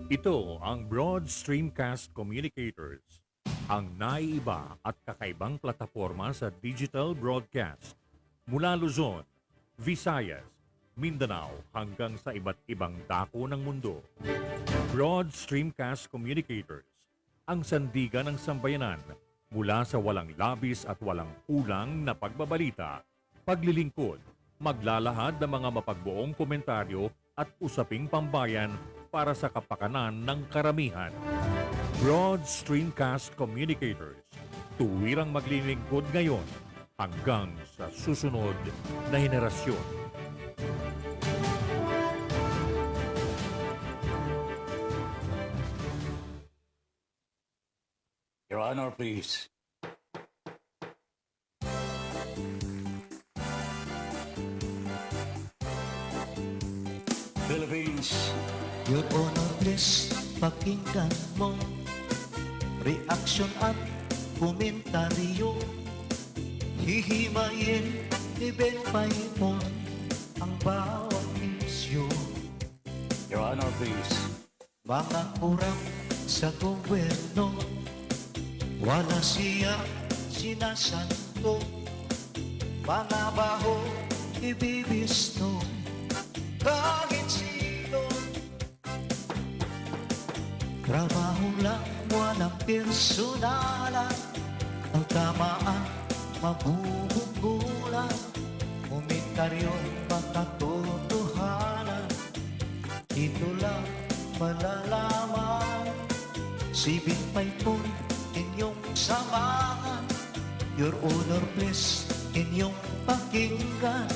Ito ang Broad Streamcast Communicators, ang naiiba at kakaibang plataforma sa digital broadcast. Mula Luzon, Visayas, Mindanao hanggang sa iba't ibang dako ng mundo. Broad Streamcast Communicators, ang sandigan ng sambayanan mula sa walang labis at walang kulang na pagbabalita, paglilingkod, maglalahad ng mga mapagbuong komentaryo at usaping pambayan para sa kapakanan ng karamihan. Broad Streamcast Communicators, tuwirang maglilingkod ngayon hanggang sa susunod na henerasyon. Your Honor, please. Philippines. Your Honor, please, pakinggan mo reaksyon at komentaryo. Hihimayin ni Ben Paimon ang bawat isyu. Your Honor, please. Mga kurang sa gobyerno, wala siya sinasanto. Mga baho ibibisto, kahit sino. Trabaho lang, walang personalan. Ang tamaan, mabubunggulan. Komentaryo, makatotohanan. Ito lang malalaman. Sibing Paipon, inyong samahan. Your Honor, please, inyong pakinggan.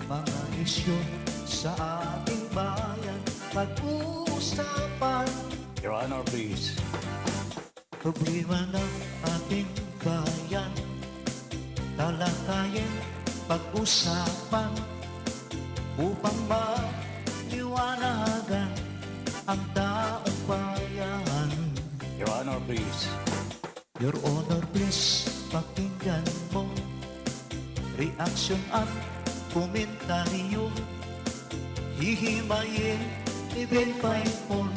Mga isyu sa ating bayan, pag-uusapan. Your Honor, please. Problema ng ating bayan, talakayin, pag-usapan, upang maliwanagan ang taong bayan. Your Honor, please. Your Honor, please, pakinggan mo reaksyon at komentaryo. Hihimayin ni Ben Paimon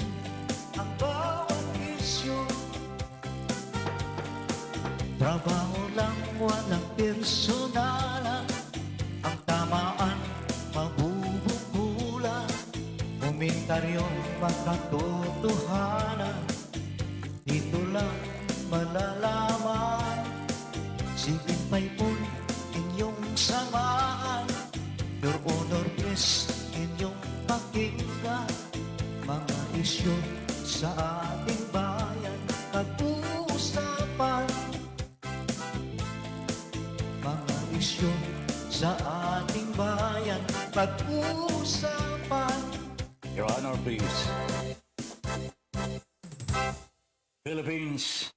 ang bawat isyu. Trabaho lang, walang personalan. Ang tamaan, mabubunggulan. Komentaryo, makatotohanan. Dito lang malalaman. Sibing Paipon, inyong samahan. Your Honor, please, inyong pakinggan. Mga isyu sa ating bayan, pag-uusapan. Mga isyu sa ating bayan, pag-uusapan. Your Honor, please. Philippines.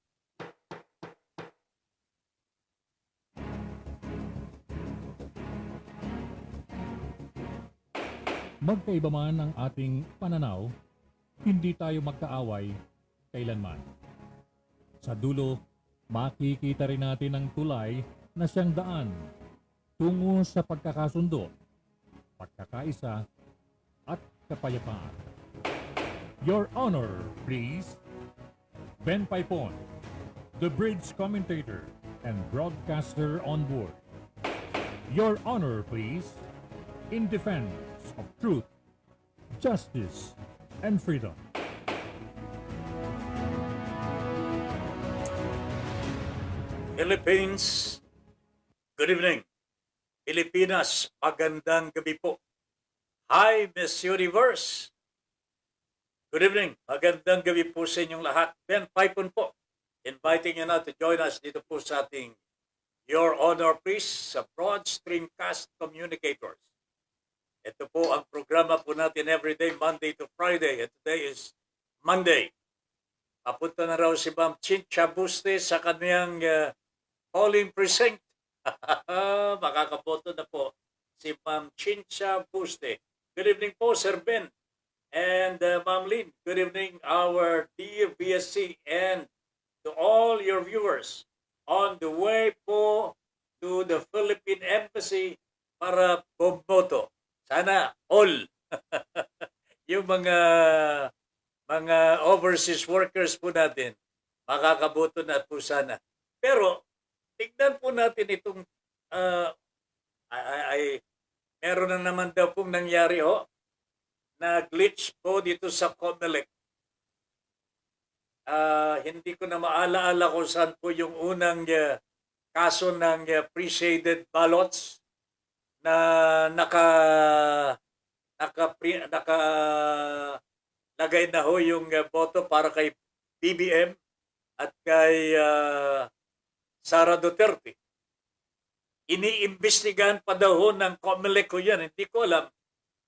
Magkaiba man ang ating pananaw, hindi tayo magkaaway kailanman. Sa dulo, makikita rin natin ang tulay na siyang daan tungo sa pagkakasundo, pagkakaisa, at kapayapaan. Your Honor, please. Ben Paipon, the bridge commentator and broadcaster on board. Your Honor, please. In defense of truth, justice, and freedom. Philippines. Good evening. Pilipinas, magandang gabi po. Hi, Miss Universe. Good evening. Magandang gabi po sa inyong lahat. Ben Paipon po. Inviting you now to join us dito po sa ating Your Honor, please, sa Broad Streamcast Communicators. Ito po ang programa po natin everyday, Monday to Friday. And today is Monday. Papunta na raw si Ma'am Chincha Buste sa kanyang polling precinct. Makakaboto na po si Ma'am Chincha Buste. Good evening po, Sir Ben. And Ma'am Lynn, good evening, our dear BSC, and to all your viewers on the way po to the Philippine Embassy para bumoto. Sana all Yung mga overseas workers po natin, makakabuto na po sana. Pero, tignan po natin itong, uh, meron na naman daw pong nangyari na glitch po dito sa COMELEC. Hindi ko na maalaala kung saan po yung unang kaso ng pre-shaded ballots na naka lagay na ho yung boto para kay BBM at kay Sara Duterte. Iniimbestigahan pa daw ho ng COMELEC ko yan. Hindi ko alam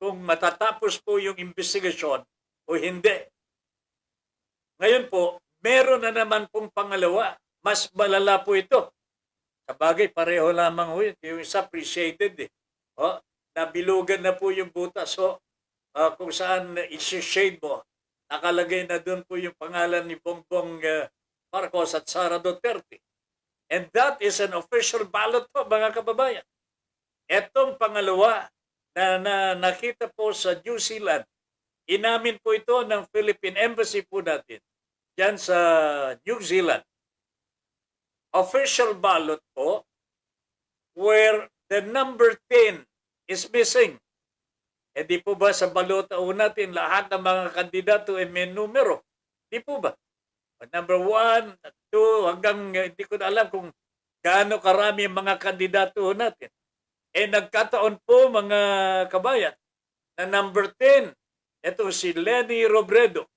kung matatapos po yung investigasyon o hindi. Ngayon po, meron na naman pong pangalawa. Mas malala po ito. Sabagay, pareho lamang ho yun. Yung isa pre-shaded eh. Nabilugan na po yung butas. So, kung saan isi-shade mo, nakalagay na doon po yung pangalan ni Bongbong Marcos at Sara Duterte. And that is an official ballot po, mga kababayan. Etong pangalawa na nakita po sa New Zealand, inamin po ito ng Philippine Embassy po natin dyan sa New Zealand. Official ballot po where the number 10 is missing. E di po ba sa balota natin lahat ng mga kandidato ay may numero? Di po ba? Number 1, 2, hanggang hindi ko na alam kung gaano karami ang mga kandidato natin. Nagkataon po mga kabayan na number 10, ito si Leni Robredo.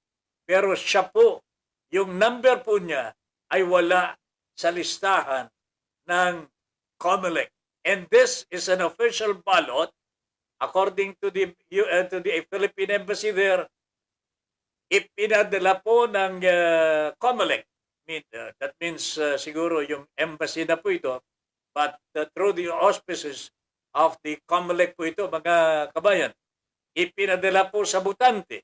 Pero siya po, yung number po niya ay wala sa listahan ng COMELEC. And this is an official ballot according to the Philippine Embassy there. Ipinadala po ng COMELEC. That means siguro yung embassy na po ito. But through the auspices of the COMELEC po ito, mga kabayan, ipinadala po sa butante.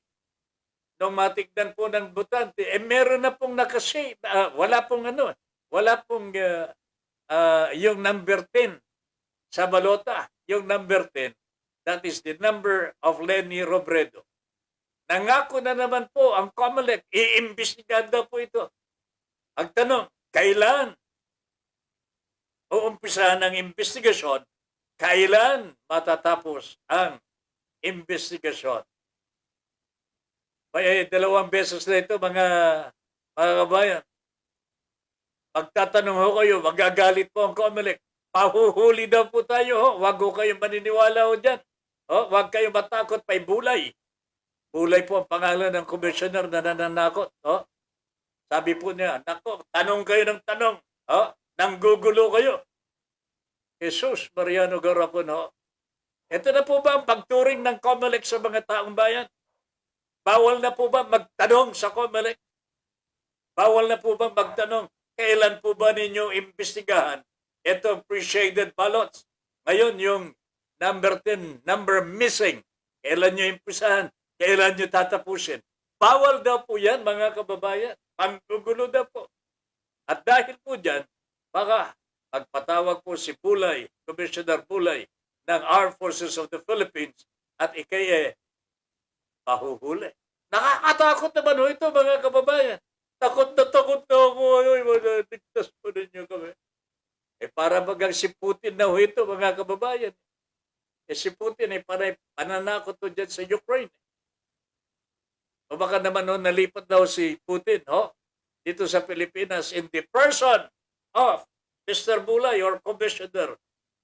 Nung matignan po ng butante, meron na pong nakasave. Wala pong yung number 10 sa balota. Yung number 10, that is the number of Leni Robredo. Nangako na naman po ang COMELEC, iimbestigahan daw po ito. Ang tanong, kailan uumpisahan ang investigasyon? Kailan matatapos ang investigasyon? May 2 beses na ito, mga kabayan. Pagtatanong ho kayo, magagalit po ang COMELEC. Pahuhuli daw po tayo. Huwag ho kayong maniniwala ho dyan. Huwag kayong matakot, pa'y bulay. Bulay po ang pangalan ng commissioner na nananakot. Sabi po niya, nako, tanong kayo ng tanong. Nanggugulo kayo. Jesus Mariano Garapon. Ito na po ba ang pagturing ng COMELEC sa mga taong bayan? Bawal na po ba magtanong sa COMELEC? Bawal na po ba magtanong? Kailan po ba ninyo imbestigahan itong pre-shaded ballots? Ngayon, yung number 10, number missing. Kailan nyo impisahan? Kailan nyo tatapusin? Bawal daw po yan, mga kababayan. Panggugulo daw po. At dahil po dyan, baka magpatawag po si Bulay, Commissioner Bulay, ng Armed Forces of the Philippines at pahuhuli. Nakakatakot naman ho ito, mga kababayan. Takot na ako. Tigtas po ninyo kami. Para bagang si Putin na ho ito, mga kababayan. Si Putin ay pananakot to dyan sa Ukraine. O baka naman nalipat daw si Putin dito sa Pilipinas in the person of Mr. Bulay or Commissioner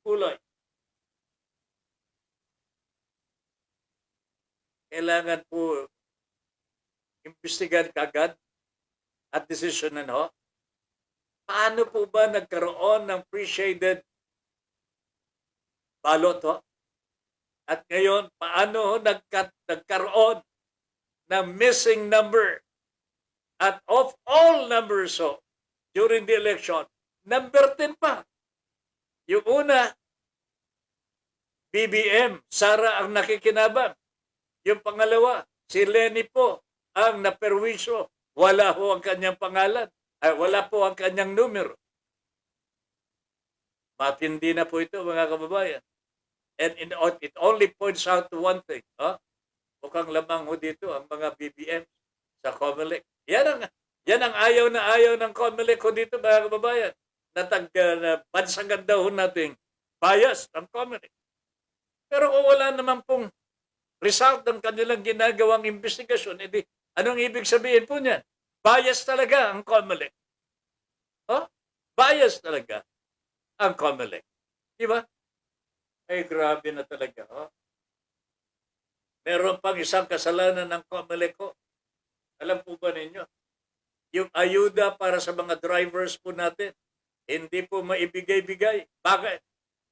Bulay. Kailangan po imbestigahan kagad at desisyonan Paano po ba nagkaroon ng pre-shaded ballot At ngayon, paano nagkaroon ng missing number? At of all numbers during the election, number 10 pa. Yung una, BBM, Sara ang nakikinabang. Yung pangalawa, si Leni po ang naperwisyo. Wala ho ang kanyang pangalan. Wala po ang kanyang numero. Matindi na po ito, mga kababayan. And it only points out to one thing. Mukhang lamang ho dito ang mga BBM sa COMELEC. Yan ang ayaw ng COMELEC ho dito, mga kababayan. Na bansagan daw ho nating bias ang COMELEC. Pero kung wala naman pong result ng kanilang ginagawang investigasyon, edi anong ibig sabihin po niyan? Bias talaga ang COMELEC. Oh? Bias talaga ang COMELEC. Di ba? Ay, grabe na talaga. Oh? Meron pang isang kasalanan ng COMELEC ko. Alam po ba ninyo? Yung ayuda para sa mga drivers po natin, hindi po maibigay-bigay. Bakit?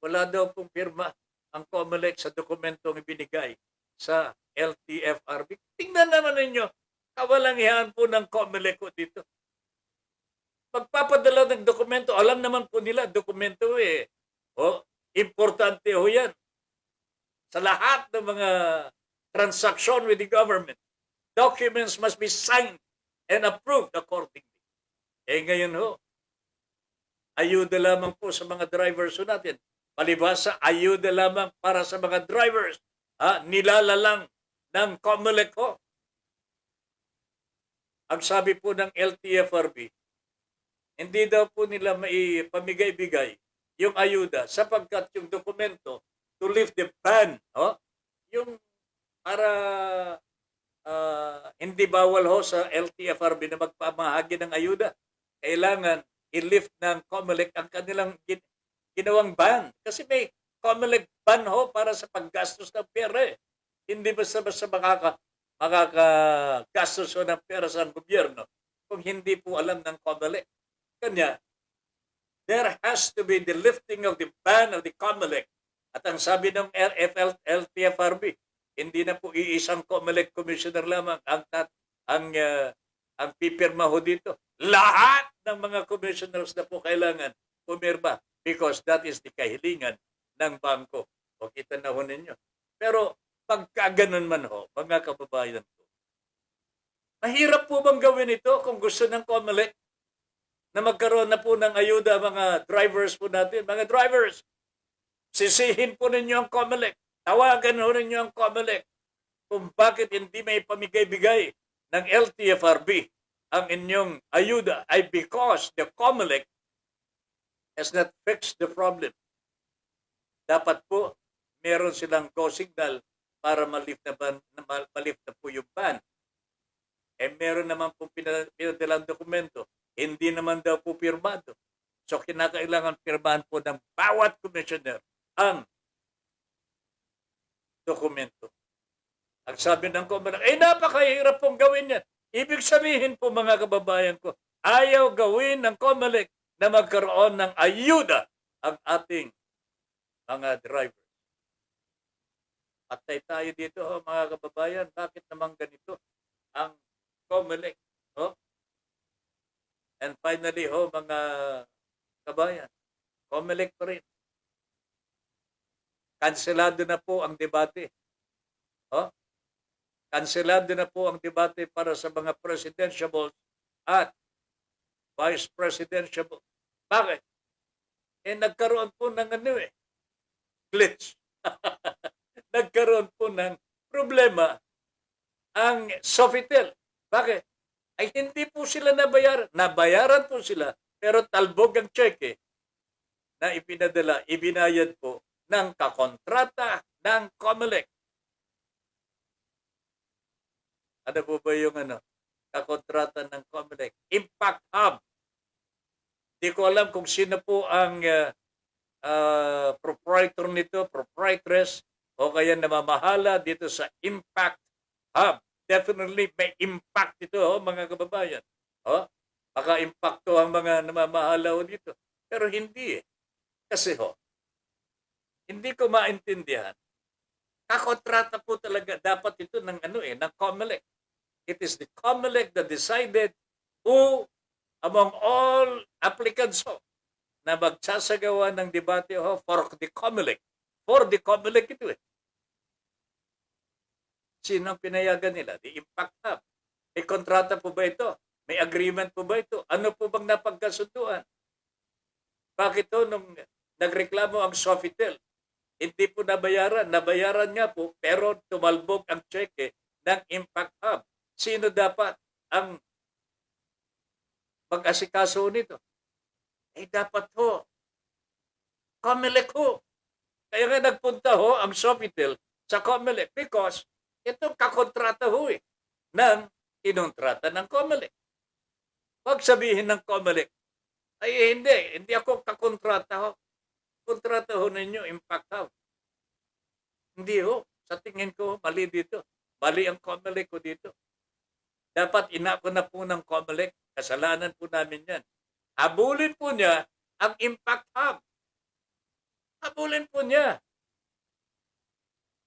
Wala daw pong pirma ang COMELEC sa dokumentong ibinigay sa LTFRB. Tingnan naman ninyo, kawalangihan po ng COMELEC ko dito. Magpapadala ng dokumento, alam naman po nila, dokumento importante ho yan. Sa lahat ng mga transaction with the government, documents must be signed and approved accordingly. Ngayon ho, ayuda lamang po sa mga drivers ho natin. Palibhasa, ayuda lamang para sa mga drivers. Nilalalang ng COMELEC ho. Ang sabi po ng LTFRB, hindi daw po nila maipamigay-bigay yung ayuda sapagkat yung dokumento to lift the ban, yung para hindi bawal ho sa LTFRB na magpamahagi ng ayuda. Kailangan i-lift ng COMELEC ang kanilang ginawang ban. Kasi may COMELEC ban ho para sa paggastos ng pera. Hindi basta-basta makakagastos ho ng pera sa gobyerno kung hindi po alam ng COMELEC. Kanya, there has to be the lifting of the ban of the COMELEC. At ang sabi ng LTFRB, hindi na po iisang COMELEC commissioner lamang ang pipirma ho dito. Lahat ng mga commissioners na po kailangan pumirma because that is the kahilingan ng bangko. O kita na ho ninyo. Pero pagkaganon man ho, mga kababayan ko, mahirap po bang gawin ito kung gusto ng COMELEC na magkaroon na po ng ayuda mga drivers po natin? Mga drivers, sisihin po ninyo ang COMELEC. Tawagan ho ninyo ang COMELEC kung bakit hindi may pamigay-bigay ng LTFRB ang inyong ayuda ay because the COMELEC has not fixed the problem. Dapat po meron silang go signal para malift na po yung ban. Meron naman po pinadalang dokumento. Hindi naman daw po pirmado. So kinakailangan pirmahan po ng bawat commissioner ang dokumento. Ang sabi ng COMELEC, napakahirap pong gawin yan. Ibig sabihin po mga kababayan ko, ayaw gawin ng COMELEC na magkaroon ng ayuda ang ating mga drivers. Patay tayo dito mga kababayan. Bakit naman ganito ang COMELEC? And finally mga kabayan, COMELEC pa rin. Kanselado na po ang debate. Kanselado na po ang debate para sa mga presidentiables at vice presidentiables. Bakit? Nagkaroon po ng glitch. Nagkaroon po ng problema ang Sofitel. Bakit? Ay hindi po sila nabayaran. Nabayaran po sila, pero talbog ang cheque na ipinadala, ibinayad po ng kakontrata ng COMELEC. Ano po ba yung kakontrata ng COMELEC? Impact Hub. Di ko alam kung sino po ang proprietor nito, proprietress, o kaya namamahala dito sa Impact Hub. Definitely may impact ito, mga kababayan. Baka impacto ang mga namamahala dito. Pero hindi Kasi hindi ko maintindihan. Kakontrata po talaga dapat ito ng ng COMELEC. It is the COMELEC that decided who among all applicants na magsasagawa ng debate for the COMELEC. For the COMELEC ito Sino ang pinayagan nila? The Impact Hub. May kontrata po ba ito? May agreement po ba ito? Ano po bang napagkasunduan? Bakit nung nagreklamo ang Sofitel, Hindi po nabayaran. Nabayaran nga po, pero tumalbog ang cheque ng Impact Hub. Sino dapat ang mag-asikaso nito? Dapat ho, COMELEC ho. Kaya nga nagpunta ho ang Sofitel sa COMELEC because itong kakontrata ho ng kinontrata ng COMELEC. Huwag sabihin ng COMELEC, hindi ako kakontrata ho. Kontrata ho ninyo, Impact Hub. Hindi ho. Sa tingin ko, mali dito. Mali ang COMELEC ko dito. Dapat inako na po ng COMELEC. Kasalanan po namin yan. Habulin po niya ang Impact Hub. Habulin po niya.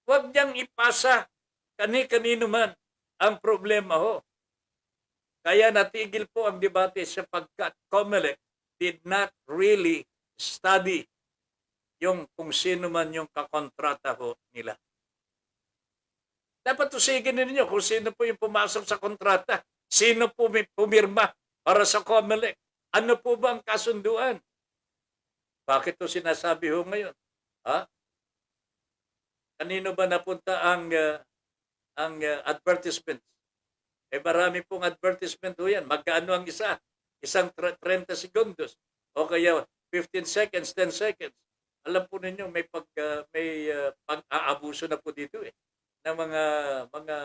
Huwag niyang ipasa kani-kanino man ang problema ho. Kaya natigil po ang debate sapagkat COMELEC did not really study yung kung sino man yung kakontrata ho nila. Dapat tusigin ninyo kung sino po yung pumasok sa kontrata. Sino po may pumirma para sa COMELEC. Ano po ba ang kasunduan? Bakit to sinasabi ho ngayon? Ha? Kanino ba napunta ang advertisement? Marami pong advertisement ho yan. Magkano ang isa? Isang 30 segundos. O kaya 15 seconds, 10 seconds. Alam po ninyo may pag-aabuso na po dito ng mga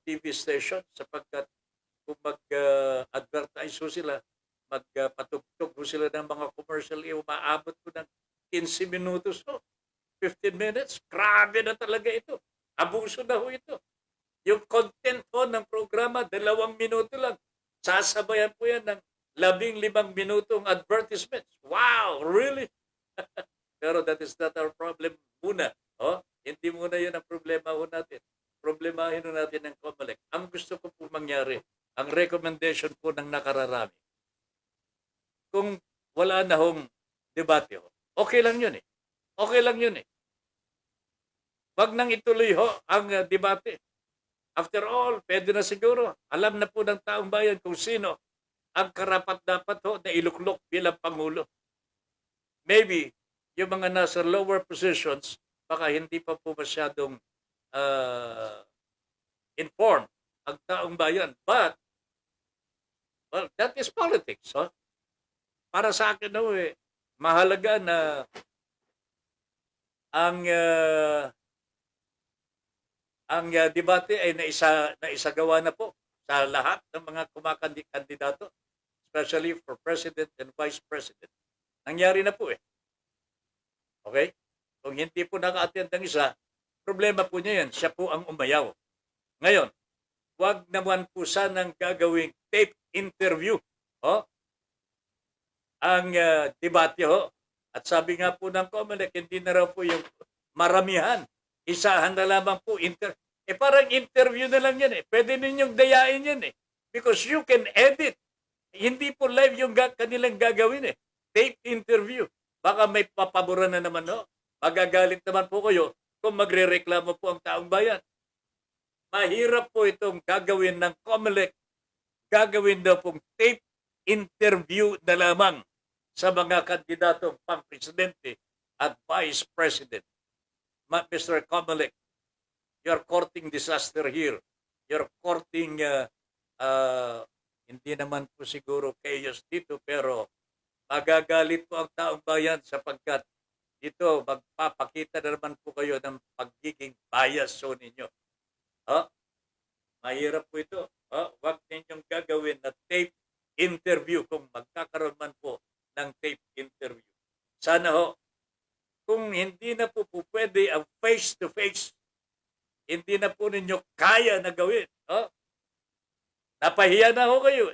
TV station sapagkat kung mag-advertise ho sila, magpatugtog ho sila ng mga commercial, umaabot po ng 15 minutos ho. 15 minutes, grabe na talaga ito. Abuso na ho ito. Yung content ho ng programa, 2 minuto lang. Sasabayan po yan ng 15 minutong advertisements. Wow, really? Pero that is not our problem muna. Hindi muna yun ang problema ho natin. Problemahin ho natin ng COMELEC. Ang gusto ko po mangyari, ang recommendation po ng nakararami, kung wala na hong debate ho, okay lang yun Okay lang yun Wag nang ituloy ho ang debate. After all, pwede na siguro. Alam na po ng taong bayan kung sino ang karapat-dapat ho na iluklok bilang Pangulo. Maybe, yung mga nasa lower positions, baka hindi pa po masyadong informed ang taong bayan. But, well, that is politics. Para sa akin, mahalaga na ang debate ay naisagawa na po sa lahat ng mga kumakandidato, especially for President and Vice President. Nangyari na po Okay? Kung hindi po naka-attend ang isa, problema po niya yan. Siya po ang umayaw. Ngayon, wag naman po sanang gagawing tape interview. Ang debate At sabi nga po ng COMELEC, hindi na raw po yung maramihan. Isahan na lamang po. Parang interview na lang yan Pwede ninyong dayain yan Because you can edit. Hindi po live yung kanilang gagawin Tape interview. Baka may papabura na naman Magagalit naman po kayo kung magrereklamo po ang taong bayan. Mahirap po itong gagawin ng COMELEC. Gagawin daw pong tape interview na lamang sa mga kandidatong pang-presidente at vice president. Mr. COMELEC, you're courting disaster here. You're courting, hindi naman po siguro chaos dito, pero magagalit po ang taong bayan sapagkat dito magpapakita na naman po kayo ng pagiging bias ninyo. Mahirap po ito. Huwag ninyong gagawin na tape interview kung magkakaroon man po ng tape interview. Sana kung hindi na po pwede ang face-to-face, hindi na po ninyo kaya na gawin. Napahiya na kayo.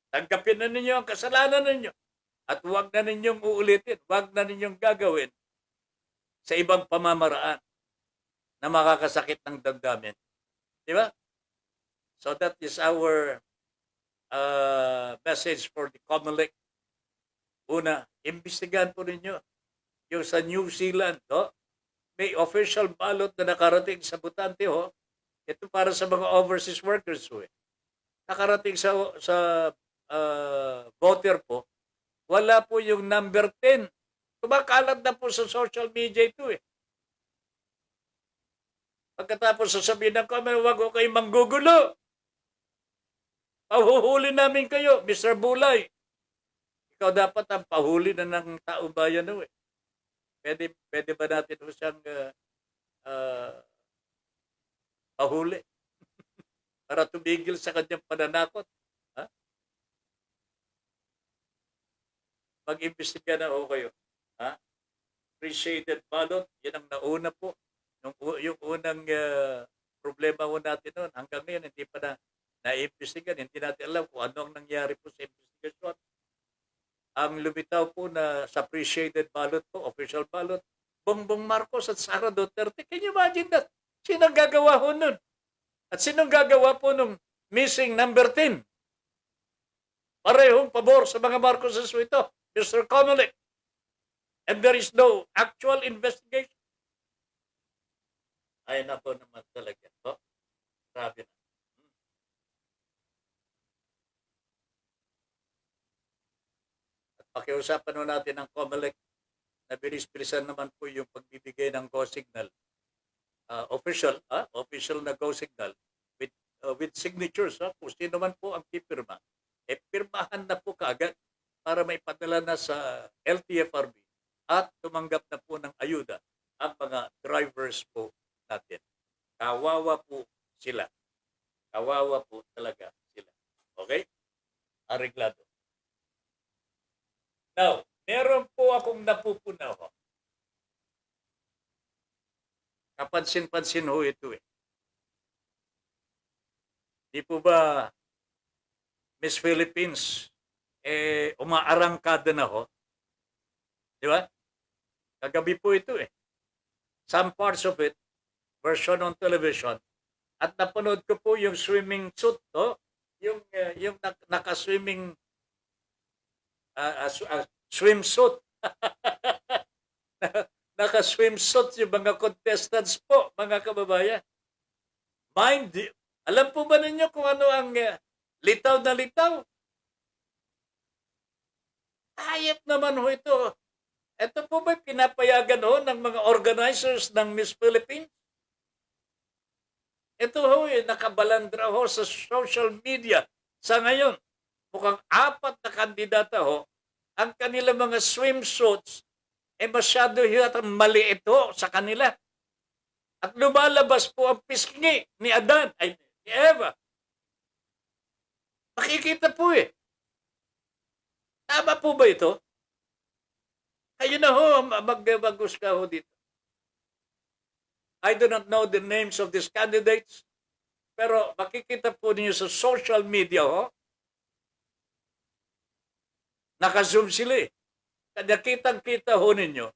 Tanggapin na ninyo ang kasalanan ninyo. At huwag na ninyong uulitin, huwag na ninyong gagawin sa ibang pamamaraan na makakasakit ng damdamin. Di ba? So that is our message for the COMELEC. Una, imbestigahan po ninyo yung sa New Zealand. May official ballot na nakarating sa butante. Ito para sa mga overseas workers. Nakarating sa voter po. Wala po yung number 10 Kumakalat na po sa social media ito eh. Pagkatapos sasabihin ng kami, huwag ko kayo manggugulo. Pahuhuli namin kayo, Mr. Bulay. Ikaw dapat ang pahuli na ng taong bayan no eh. Pwede ba natin po siyang uh, pahuli para tumigil sa kanyang pananakot? Ha? Mag-imbestiga na ho kayo. Ha? Appreciated ballot, yan ang nauna po. Yung unang problema ho natin noon, hanggang ngayon hindi pa na-imbestigan. Hindi natin alam kung ano ang nangyari po sa investigasyon. Ang lumitaw po na sa appreciated ballot po, official ballot, Bongbong Marcos at Sara Duterte. Can you imagine that? Sinong gagawa ho nun? At sinong gagawa po nung missing number 10? Parehong pabor sa mga Marcoses ito, Mr. Connolly. And there is no actual investigation. Ay na po naman talaga. Oh, grabe na. Pakiusapan ho natin ng COMELEC na bilis-bilisan naman po yung pagbibigay ng go signal. Official na go signal with signatures. Kung sino man po ang pipirma, pirmahan na po kaagad para may padala na sa LTFRB at tumanggap na po ng ayuda ang mga drivers po natin. Kawawa po sila. Kawawa po talaga sila. Okay? Areglado. Now, meron po akong napupunaw. Kapansin-pansin ho ito eh. Di po ba Miss Philippines umaarangkada na ho? Di ba? Kagabi po ito eh. Some parts of it, version on television. At napanood ko po yung swimming suit, no? Yung naka-swimming swimsuit. Naka-swimsuit yung mga contestants po, mga kababayan. Mind you, alam po ba ninyo kung ano ang litaw na litaw? Hayop naman ho ito. Ito po ba pinapayagan ho ng mga organizers ng Miss Philippines? Ito ho nakabalandra ho sa social media sa ngayon. Mukhang 4 na kandidata ho, ang kanilang mga swimsuits masyado yatang maliit ho sa kanila. At lumalabas po ang pisngi ni Adan, ni Eva. Makikita po eh. Tama po ba ito? Kayo na ho, mag-usga ho dito. I do not know the names of these candidates, pero makikita po niyo sa social media ho, naka-zoom sila eh. Kaya kitang-kita ho ninyo,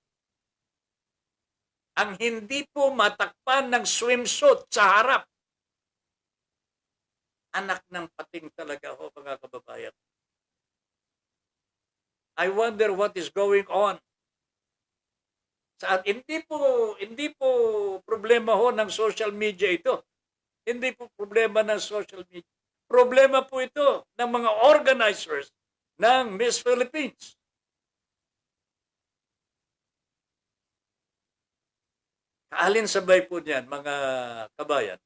ang hindi po matakpan ng swimsuit sa harap. Anak ng pating talaga ho, mga kababayan. I wonder what is going on. Hindi po problema ho ng social media ito. Hindi po problema ng social media. Problema po ito ng mga organizers ng Miss Philippines. Kaalin sabay po niyan, mga kabayan.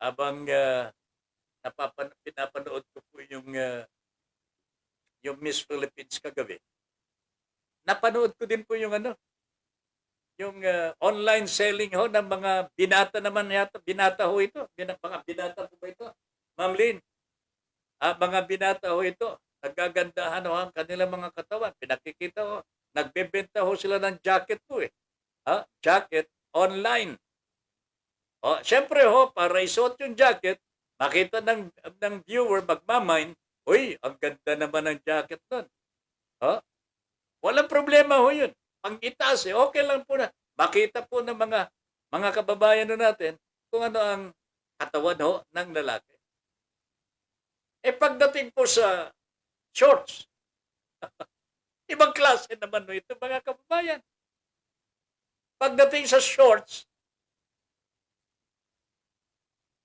Habang pinapanood ko po yung Miss Philippines kagabi. Napanood ko din po yung online selling ho ng mga binata naman yata. Binata ho ito. Mga binata po ba ito? Ma'am Lynn, mga binata ho ito. Nagagandahan ho ang kanilang mga katawan. Pinakikita ho. Nagbebenta ho sila ng jacket po eh. Jacket online. Siyempre ho, para isuot yung jacket, makita ng viewer, magmamind, uy, ang ganda naman ng jacket nun. Walang problema ho yun. Pang itaas okay lang po na. Makita po ng mga kababayan natin kung ano ang katawan ho ng lalaki. Pagdating po sa shorts, ibang klase naman ho ito, mga kababayan. Pagdating sa shorts,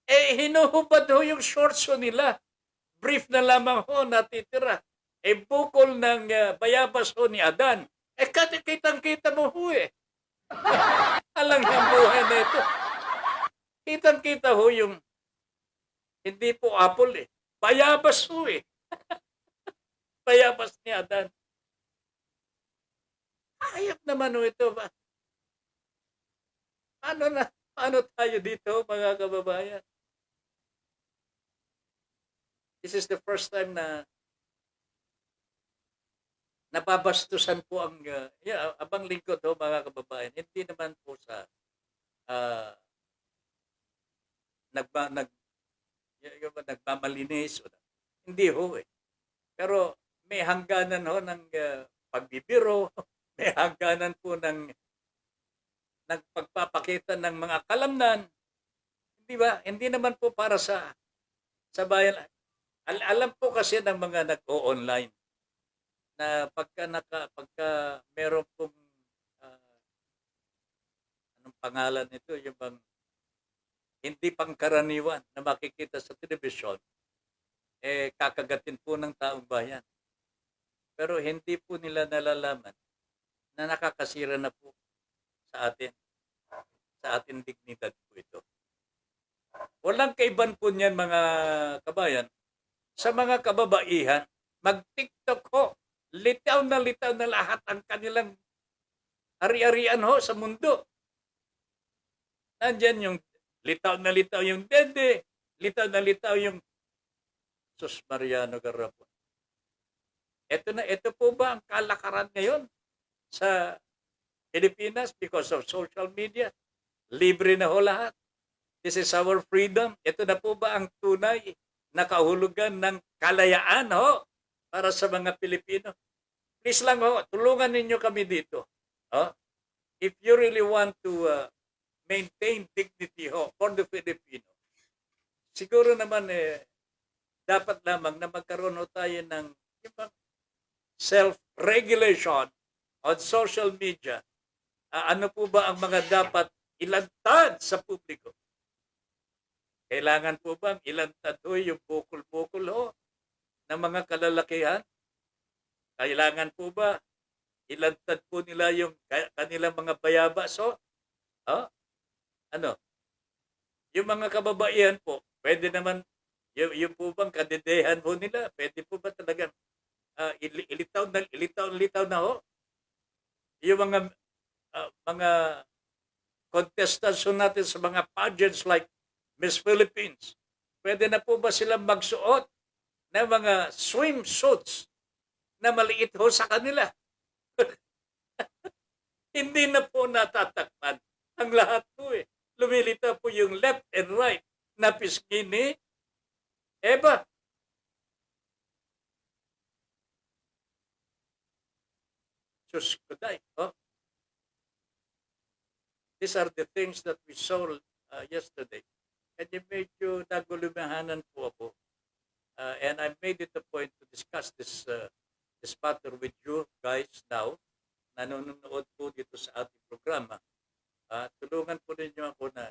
hinuhubad ho yung shorts ho nila. Brief na lamang ho natitira. Bukol ng bayabas ho ni Adan. Kitang-kita mo ho eh. Alang ng buhay na ito. Kitang-kita ho yung hindi po apple eh. Bayabas ho eh. Bayabas ni Adan. Ayop naman ho ito ba? Paano tayo dito mga kababayan? This is the first time na nababastusan po ang abang lingkod ho mga kababayan. Hindi naman po sa nagmamalinis. Hindi ho eh. Pero may hangganan ho ng pagbibiro, may hangganan po ng pagpapakita ng mga kalamnan. Hindi ba? Hindi naman po para sa bayan. Alam po kasi ng mga nag-o-online na pagka meron pong anong pangalan nito, yung bang hindi pangkaraniwan na makikita sa telebisyon, kakagatin po ng taong bayan. Pero hindi po nila nalalaman na nakakasira na po sa ating dignidad po ito. Walang kaiban po niyan mga kabayan. Sa mga kababaihan, mag-TikTok ho. Litaw na lahat ang kanilang ari-arian ho sa mundo. Nandyan yung litaw yung dede, litaw yung Sus Mariano Garrapon. Ito po ba ang kalakaran ngayon sa Pilipinas because of social media? Libre na ho lahat. This is our freedom. Ito na po ba ang tunay na kahulugan ng kalayaan ho para sa mga Pilipino? Please lang ho, tulungan ninyo kami dito. If you really want to maintain dignity ho for the Filipino, siguro naman dapat lamang na magkaroon ho tayo ng self-regulation on social media. Ano po ba ang mga dapat ilantad sa publiko? Kailangan po bang ilantad ho yung bukol-bukol ho ng mga kalalakihan? Kailangan po ba ilantad po nila yung kanilang mga bayabas ho? Ano? Yung mga kababaihan po, pwede naman, yung po bang kadedehan ho nila, pwede po ba talagang ilitaw na ho? Yung mga contestants natin sa mga pageants like Miss Philippines, pwede na po ba silang magsuot ng mga swimsuits na maliit ho sa kanila? Hindi na po natatakpan ang lahat po eh. Lumilita po yung left and right na pisngi ni Eva. Diyos ko day. These are the things that we saw yesterday. Kaya medyo nagulumahanan po ako. And I made it a point to discuss this matter with you guys now. Nanonood po dito sa ating programa. Tulungan po ninyo ako na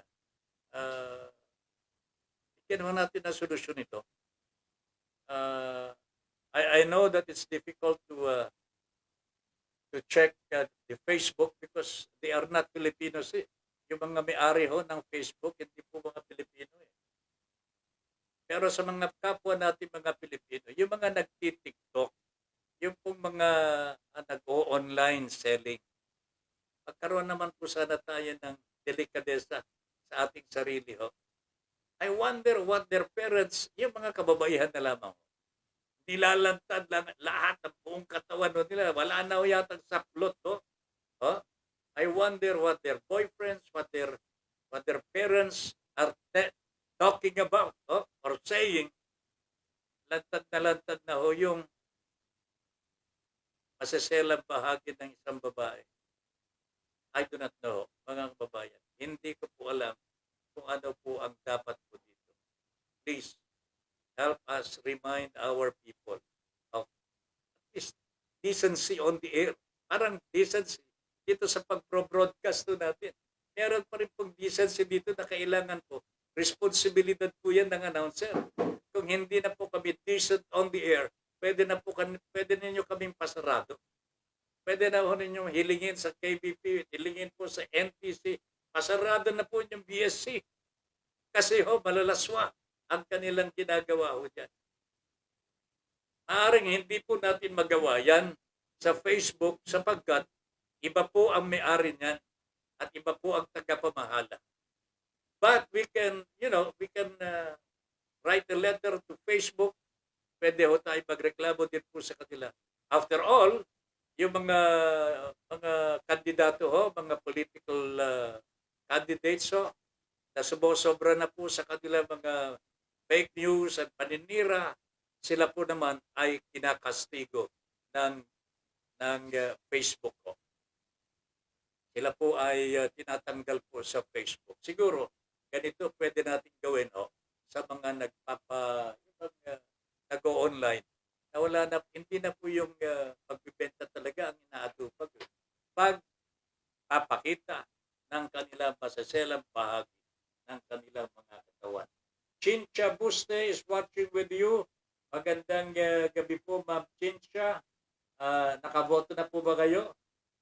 bigyan mo natin ang solusyon ito. I know that it's difficult to check the Facebook because they are not Filipinos eh. Yung mga may-ari ho ng Facebook, hindi po mga Pilipino eh. Pero sa mga kapwa natin mga Pilipino, yung mga nagtitiktok, yung pong mga nag-o-online selling, magkaroon naman po sana tayo ng delikadesa sa ating sarili ho. I wonder what their parents, yung mga kababaihan na lamang ho, nilalantad lang lahat ng buong katawan ho nila. Wala na ho yatang saplot ho. I wonder what their boyfriends, what their parents are talking about or saying. Lantad na ho yung masaselang bahagi ng isang babae. I do not know, mga kababayan. Hindi ko po alam kung ano po ang dapat po dito. Please, help us remind our people of this decency on the air. Parang decency dito sa pag-broadcast natin. Meron pa rin pong decency dito na kailangan po. Responsibilidad po yan ng announcer. Kung hindi na po kami decent on the air, pwede ninyo kaming pasarado. Pwede na ho ninyong hilingin sa KBP, hilingin po sa NTC, pasarado na po yung BSC. Kasi ho, malalaswa ang kanilang ginagawa ho dyan. Maaring hindi po natin magawa yan sa Facebook sapagkat iba po ang may-ari niyan at iba po ang tagapamahala. But we can, we can write a letter to Facebook. Pwede ho tayo magreklamo din po sa kanila. After all, yung mga kandidato ho, mga political candidates ho, na sumusobra na po sa kanila mga fake news at paninira, sila po naman ay kinakastigo ng Facebook ko. Sila po ay tinatanggal po sa Facebook. Siguro, ganito pwede natin gawin sa mga nag-o-online. Na wala na, hindi na po yung pagbibenta talaga ang inaatupag. Pagpapakita ng kanilang masaselang bahagi ng kanilang mga katawan. Chincha Buste is watching with you. Magandang gabi po, Ma'am Chincha. Nakaboto na po ba kayo?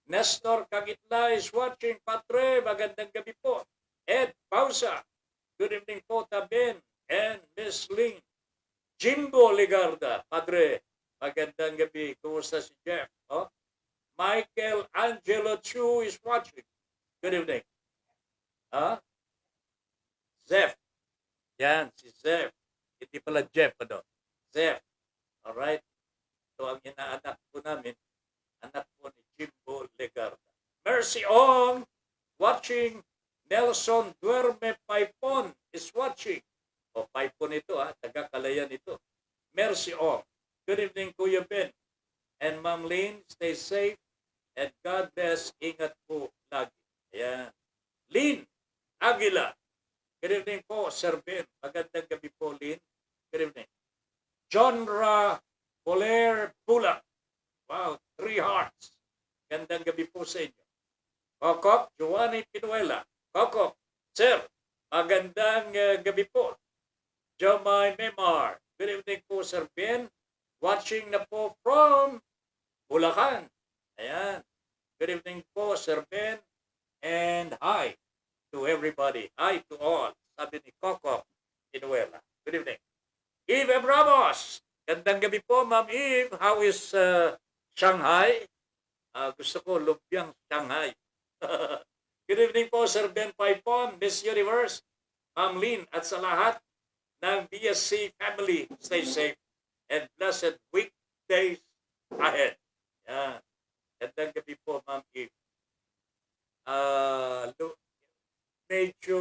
Nestor Kagitla is watching. Patre, magandang gabi po. Ed Pausa, good evening po, Taben and Miss Ling. Jimbo Ligarda, Padre, magandang gabi. Kumusta si Jeff? Michael Angelo Chu is watching. Good evening. Zef. Yan, si Zef. Hindi pala Jeff, Zef. Alright. So, ang inaanak po namin, anak po ni Jimbo Ligarda. Mercy Ong, watching. Nelson Duerme Paipon is watching. Paipon ito, taga-Kalayan ito. Mercy Ong. Good evening, Kuya Ben. And Ma'am Lynn, stay safe. And God bless. Ingat po lagi. Ayan. Lynn Aguila. Good evening po, Sir Ben. Magandang gabi po, Lynn. Good evening. Genre Poler Bula. Wow, 3 hearts. Gandang gabi po sa inyo. Kokok, Giovanni Pinuela. Kokok, Sir, magandang gabi po. Jomai Memar. Good evening po, Sir Ben. Watching na po from Bulacan. Ayan. Good evening po, Sir Ben. And hi to everybody. Hi to all. Sabi ni Kokok Pinuela. Good evening. Eve Ramos. Gandang gabi po, Ma'am Eve. How is Shanghai? Gusto ko lumpiang Shanghai. Good evening po, Sir Ben Paipon, Miss Universe, Ma'am Lynn, at sa lahat ng BSC family. Stay safe and blessed weekdays ahead. Yan. Gandang gabi po, Ma'am Eve. Medyo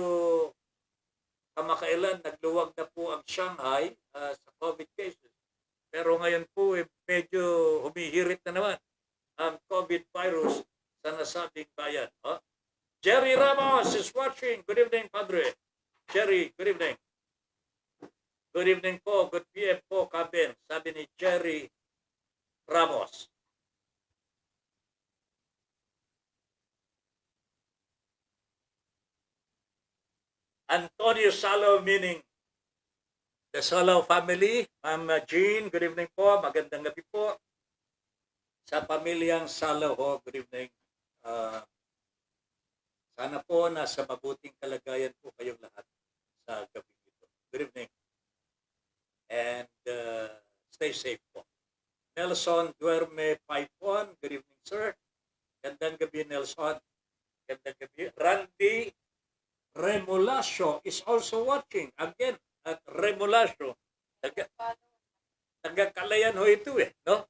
kamakailan nagluwag na po ang Shanghai sa COVID cases. Pero ngayon po medyo humihirit na naman ang COVID virus sa nasabing bayan. Jerry Ramos is watching. Good evening, Padre. Jerry, good evening. Good evening po. Good PM po, Kaben. Sabi ni Jerry Ramos. Antonio Salo, meaning the Salo family. Ma'am Jean, good evening po. Magandang gabi po. Sa pamilyang Salo, good evening. Sana po nasa mabuting kalagayan po kayong lahat sa gabi ito. Good evening. And stay safe po. Nelson Duerme Paipon, good evening, sir. Gandang gabi, Nelson. Gandang gabi. Randy Remolasio is also watching. Again, at Remolasio. Taga-Kalayan ho ito no?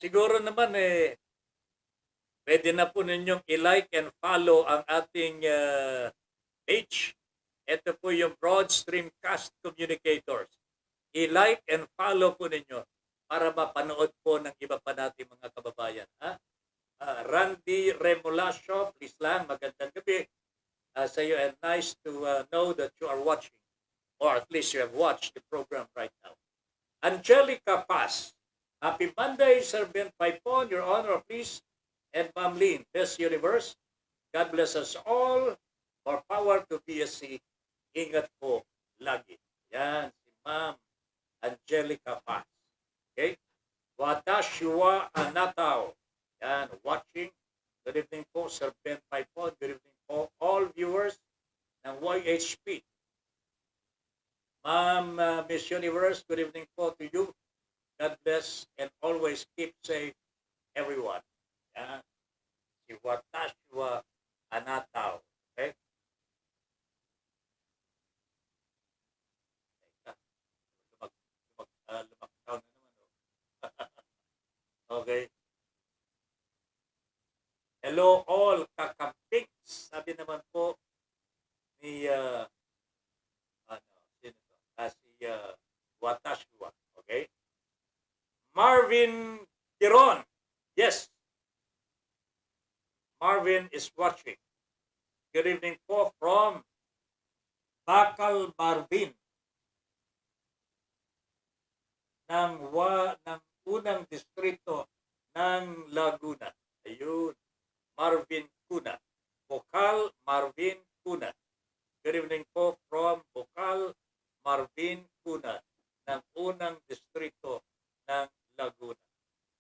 Siguro naman pwede na po ninyong i-like and follow ang ating page. Ito po yung Broad Streamcast Communicators. I-like and follow po ninyo para mapanood po ng iba pa natin mga kababayan. Randy Remolasio, please lang, magandang gabi sa iyo, and nice to know that you are watching, or at least you have watched the program right now. Angelica Paz, happy Monday, Sir Ben Paipon, Your Honor, please. And Ma'am Lynn, Best Universe, God bless us all. For power to BSC, ingat po lagi. Yan, si Ma'am Angelica Paz. Okay? Watashi wa anatao. Yan, watching. Good evening po, Sir Ben Paipon. Good evening po, all viewers ng YHP. Ma'am Miss Universe, good evening po to you. God bless and always keep safe, everyone. Yan. Si Watashi wa anatao. Okay? Lumagtaw na naman. Okay. Hello all, kakampings. Sabi naman po ni sino to? Si Watashua. Okay? Marvin Giron. Yes. Marvin is watching. Good evening po from Bakal Marvin ng unang distrito ng Laguna. Ayun. Marvin Cuna. Bukal Marvin Cuna. Good evening po from Bukal Marvin Cuna ng unang distrito ng Laguna.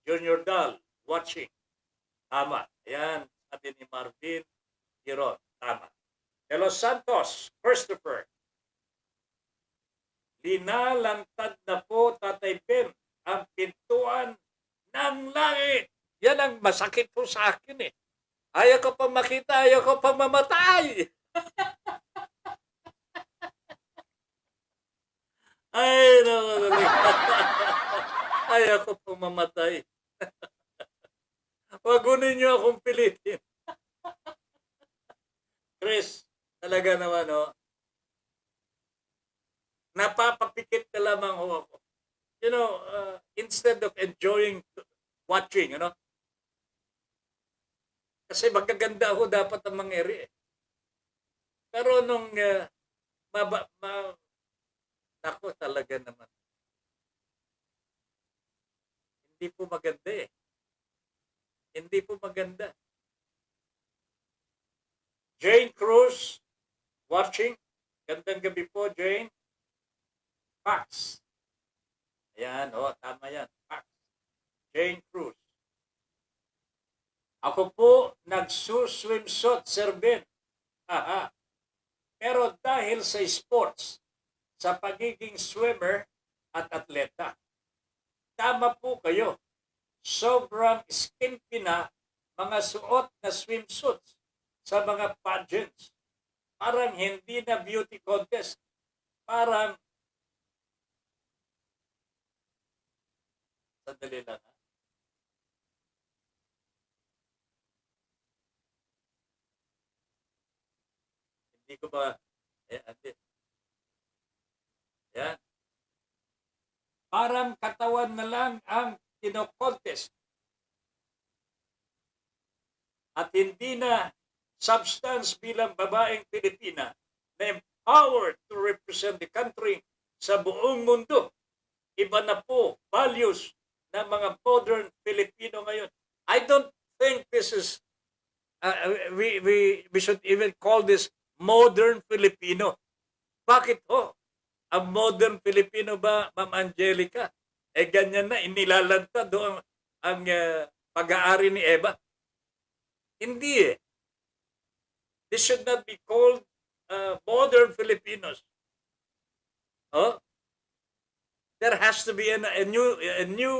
Junior Dal, watching. Tama. Ayan, sabi ni Marvin Giron. Tama. De Los Santos, Christopher. Linalantad na po, Tatay Ben, ang pintuan ng langit. Yan ang masakit po sa akin eh. Ayaw ko pang makita, ayaw ko pang mamatay. Ay, ayaw ko pang mamatay. Wag ninyo akong pilitin. Chris, talaga naman, oh. Napapapikit na lamang ho ako. You know, instead of enjoying watching, you know, kasi magaganda ho dapat ang mangyari eh. Pero nung ako talaga naman. Hindi po maganda eh. Hindi po maganda. Jane Cruz, watching. Gandang gabi po, Jane. Pax. Ayan, tama yan. Pax. Jane Cruz. Ako po nagsuswimsuit, Sir Ben. Aha. Pero dahil sa sports, sa pagiging swimmer at atleta, tama po kayo. Sobrang skimpy na mga suot na swimsuits sa mga pageants. Parang hindi na beauty contest. Parang sandali lang. Hindi ko ba yan. Parang katawan na lang ang kino-contest. At hindi na substance bilang babaeng Pilipina na empowered to represent the country sa buong mundo. Iba na po values ng mga modern Filipino ngayon. I don't think this is we should even call this modern Filipino. Bakit ho? Ang modern Filipino ba, Ma'am Angelica? Ganyan na, inilalantad doon ang pag-aari ni Eva. Hindi eh. This should not be called modern Filipinos. Oh? There has to be a new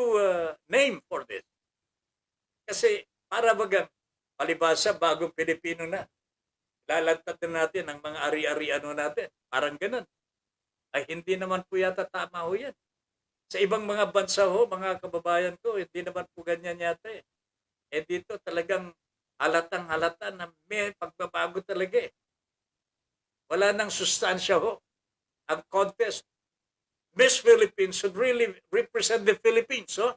name for this. Kasi para bagang palibasa bagong Pilipino na. Lalantad na natin ang mga ari-ariano natin. Parang ganun. Ay hindi naman po yata tama ho yan. Sa ibang mga bansa ho, mga kababayan ko, hindi naman po ganyan yata eh. Dito talagang halatang halata na may pagbabago talaga eh. Wala nang sustansya ho. Ang contest, Miss Philippines should really represent the Philippines, ho?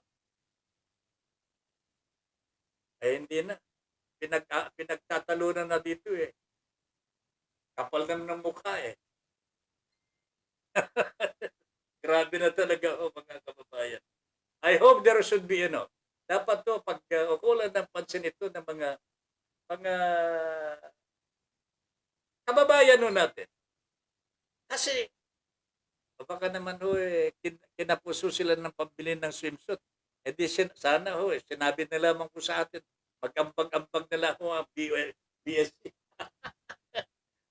Hindi na. Pinagtatalunan na dito eh. Kapal naman ng mukha eh. Grabe na talaga mga kababayan. I hope there should be, dapat to pag ukulan ng pansin ito ng mga kababayan natin. Kasi baka naman kinapuso sila ng pambili ng swimsuit. Sana ho, sinabi nila lamang po sa atin, mag-ambag-ambag nila ho ang BSC.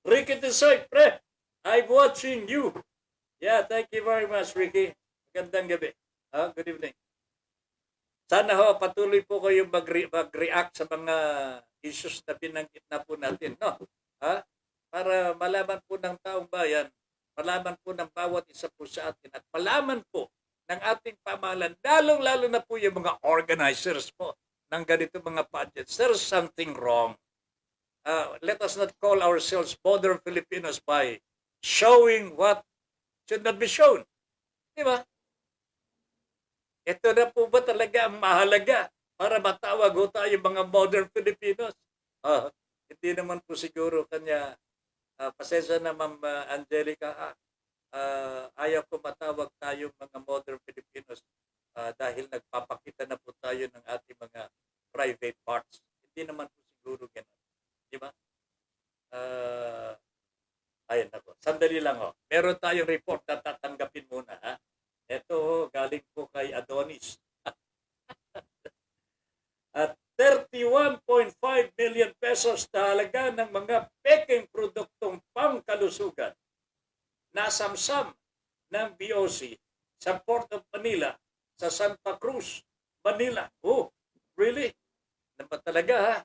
Ricky Tisoy, pre, I'm watching you. Yeah, thank you very much, Ricky. Magandang gabi. Good evening. Sana ho, patuloy po kayong mag-react sa mga issues na binanggit na po natin, no? Para malaman po ng taong bayan, malaman po ng bawat isa po sa atin, at malaman po ng ating pamahalaan, lalong-lalo na po yung mga organizers po ng ganito mga budgets. There's something wrong. Let us not call ourselves modern Filipinos by showing what should not be shown. Di ba? Ito na po ba talaga ang mahalaga para matawag ho tayo mga modern Filipinos? Hindi naman po siguro kanya, pasensya na Ma'am Angelica, ayaw ko matawag tayo mga modern Filipinos dahil nagpapakita na po tayo ng ating mga private parts. Hindi naman po siguro gano'n. Di ba? Ayun ako. Sandali lang ho. Meron tayong report na tatanggapin muna. Ito galing po kay Adonis. At 31.5 million pesos na halaga ng mga peking produktong pangkalusugan nasamsam ng BOC sa Port of Manila sa Santa Cruz, Manila. Oh, really? Naman talaga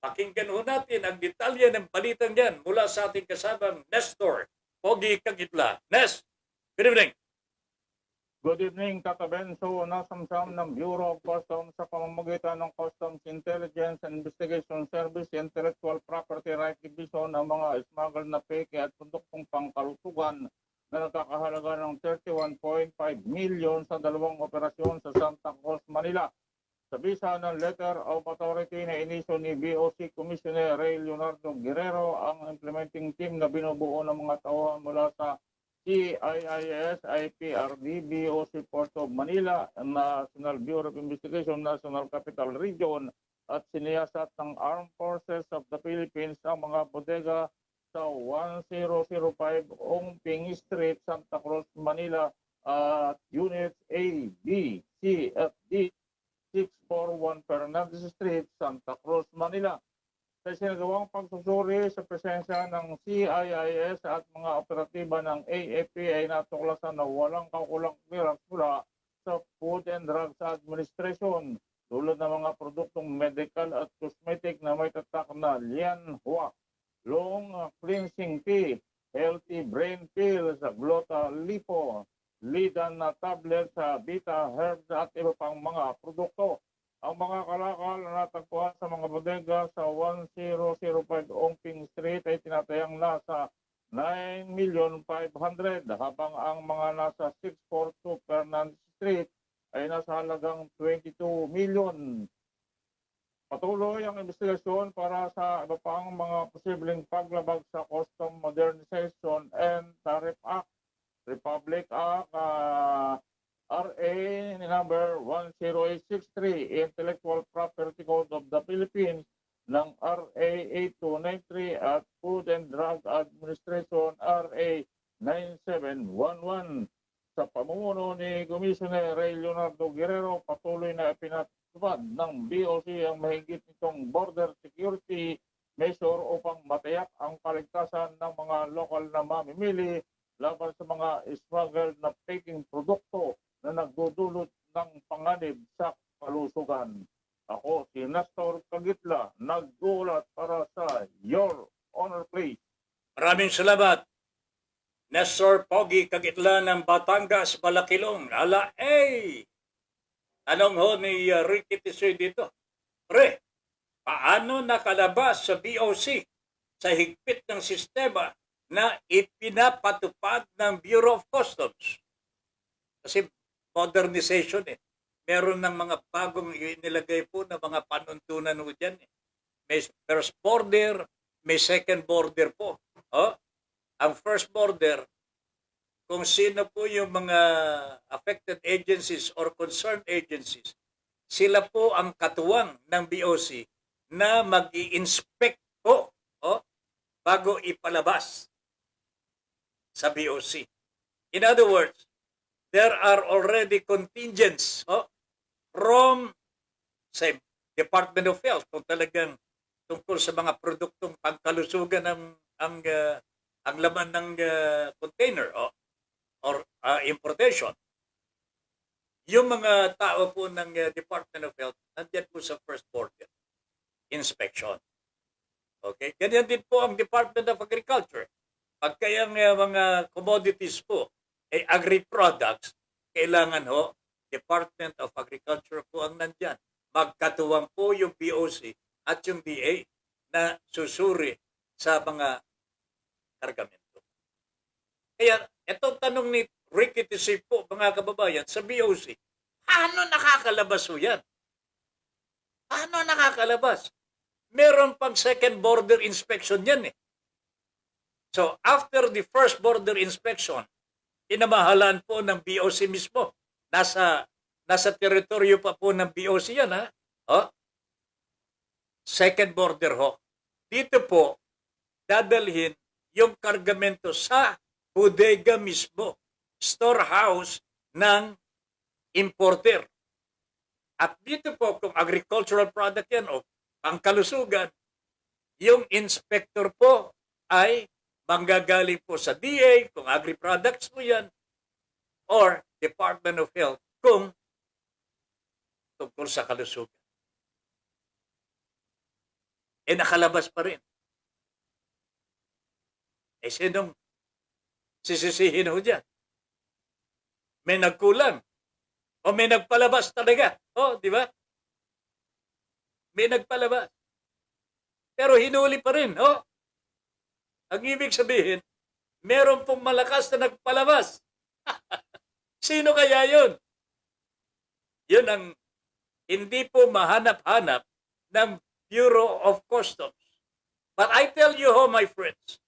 Pakinggan ho natin ang detalye ng balitang yan mula sa ating kasabang Nestor Pogi Kagitla. Nes, good evening. Good evening, Tata Benso. Nasamsam ng Bureau of Customs sa pamamagitan ng Customs Intelligence and Investigation Service Intellectual Property Right Division ang mga smuggled na peke at produktong pangkalusugan na nagkakahalaga ng 31.5 million sa dalawang operasyon sa Santa Cruz, Manila. Sa bisa ng letter of authority na inisyo ni BOC Commissioner Ray Leonardo Guerrero, ang implementing team na binubuo ng mga tauhan mula sa CIIS, IPRD, BOC Port of Manila, National Bureau of Investigation, National Capital Region at siniyasat ng Armed Forces of the Philippines ang mga bodega sa 1005 Ongping Street, Santa Cruz, Manila at Units A, B, C, F, D, 641 Fernandez Street, Santa Cruz, Manila. Sa sinagawang pagsusuri sa presensya ng CIIS at mga operatiba ng AFP ay natuklasan na walang kaukulang clearance mula sa Food and Drugs Administration tulad ng mga produktong medical at cosmetic na may tatak na Lianhua, Long Cleansing Tea, Healthy Brain Pills, Glota Lipo, Lidan na tablet sa Vita Herbs at iba pang mga produkto. Ang mga kalakal na natagpuan sa mga bodega sa 1005 Ongping Street ay tinatayang nasa 9,500,000 habang ang mga nasa 642 Fernandez Street ay nasa halagang 22 million. Patuloy ang investigasyon para sa iba pang mga posibleng paglabag sa Custom Modernization and Tariff Act, Republic Act, RA number 10863, Intellectual Property Code of the Philippines ng RA 8293 at Food and Drug Administration RA 9711. Sa pamumuno ni Commissioner Ray Leonardo Guerrero, patuloy na ipinatupad ng BOC ang mahigit nitong border security measure upang matiyak ang kaligtasan ng mga lokal na mamimili laban sa mga smuggled na peking produkto na nagdudulot ng panganib sa kalusugan. Ako si Nestor Kagitla, nagdulat para sa Your Honor Please. Maraming salamat. Nestor Pogi Kagitla ng Batangas, Balakilong. Anong ho ni Ricky Tisoy dito? Pre, paano nakalabas sa BOC sa higpit ng sistema na ipinapatupad ng Bureau of Customs? Kasi modernization Meron ng mga bagong inilagay po na mga panuntunan po dyan. May first border, may second border po. Ang first border, kung sino po yung mga affected agencies or concerned agencies, sila po ang katuwang ng BOC na mag-i-inspect po bago ipalabas sa BOC. In other words, there are already contingents from sa Department of Health kung talagang tungkol sa mga produktong pangkalusugan ang laman ng container or importation. Yung mga tao po ng Department of Health nandiyan po sa first border inspection. Okay? Ganyan din po ang Department of Agriculture. Pagka yung mga commodities po ay agri-products, kailangan Department of Agriculture po ang nandyan. Magkatuwang po yung BOC at yung DA na susuri sa mga kargamento. Kaya itong tanong ni Ricky Tisip po, mga kababayan, sa BOC, paano nakakalabas po yan? Paano nakakalabas? Meron pang second border inspection yan eh. So, after the first border inspection, pinamahalaan po ng BOC mismo. Nasa teritoryo pa po ng BOC yan, ha? Second border Dito po, dadalhin yung kargamento sa bodega mismo, storehouse ng importer. At dito po, kung agricultural product yan o pangkalusugan, yung inspector po ay manggagaling po sa DA kung agri-products mo yan or Department of Health kung tungkol sa kalusugan. Nakalabas pa rin. Sinong sisisihin ho dyan? May nagkulang o may nagpalabas talaga. Di ba? May nagpalabas. Pero hinuli pa rin. Ang ibig sabihin, meron pong malakas na nagpalabas. Sino kaya yun? Yun ang hindi po mahanap-hanap ng Bureau of Customs. But I tell you my friends,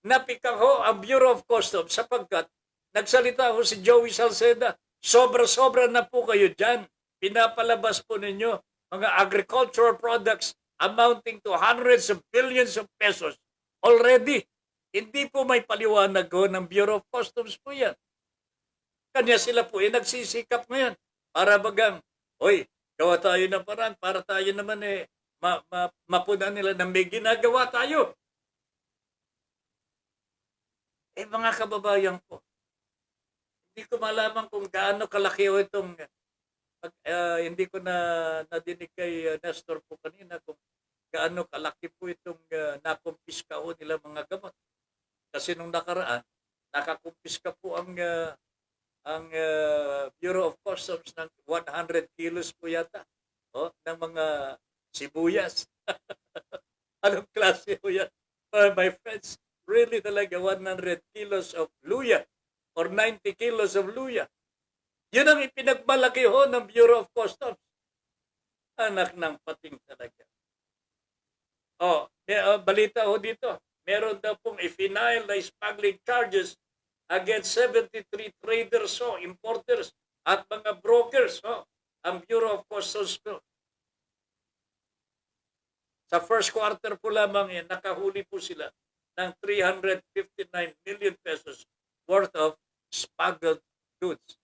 napikang ang Bureau of Customs sapagkat nagsalita si Joey Salceda. Sobra-sobra na po kayo dyan. Pinapalabas po ninyo mga agricultural products amounting to hundreds of billions of pesos already. Hindi po may paliwanag ng Bureau of Customs po yan. Kanya sila po nagsisikap ngayon para bagang, gawa tayo ng paraan para tayo naman mapunan nila na may ginagawa tayo. Mga kababayan ko, hindi ko malaman kung gaano kalaki itong hindi ko nadinig kay Nestor po kanina kung gaano kalaki po itong nakumpiska nila mga gamot. Kasi nung nakaraan, nakakumpiska po ang Bureau of Customs ng 100 kilos po yata ng mga sibuyas. Anong klase po yan? My friends, really talaga 100 kilos of luya or 90 kilos of luya. Yun ang ipinagmalaki ng Bureau of Customs. Anak ng pating talaga. Balita dito. Meron daw pong i-final na smuggling charges against 73 traders, importers, at mga brokers, ang Bureau of Customs po. Sa first quarter po lamang nakahuli po sila ng 359 million pesos worth of smuggled goods.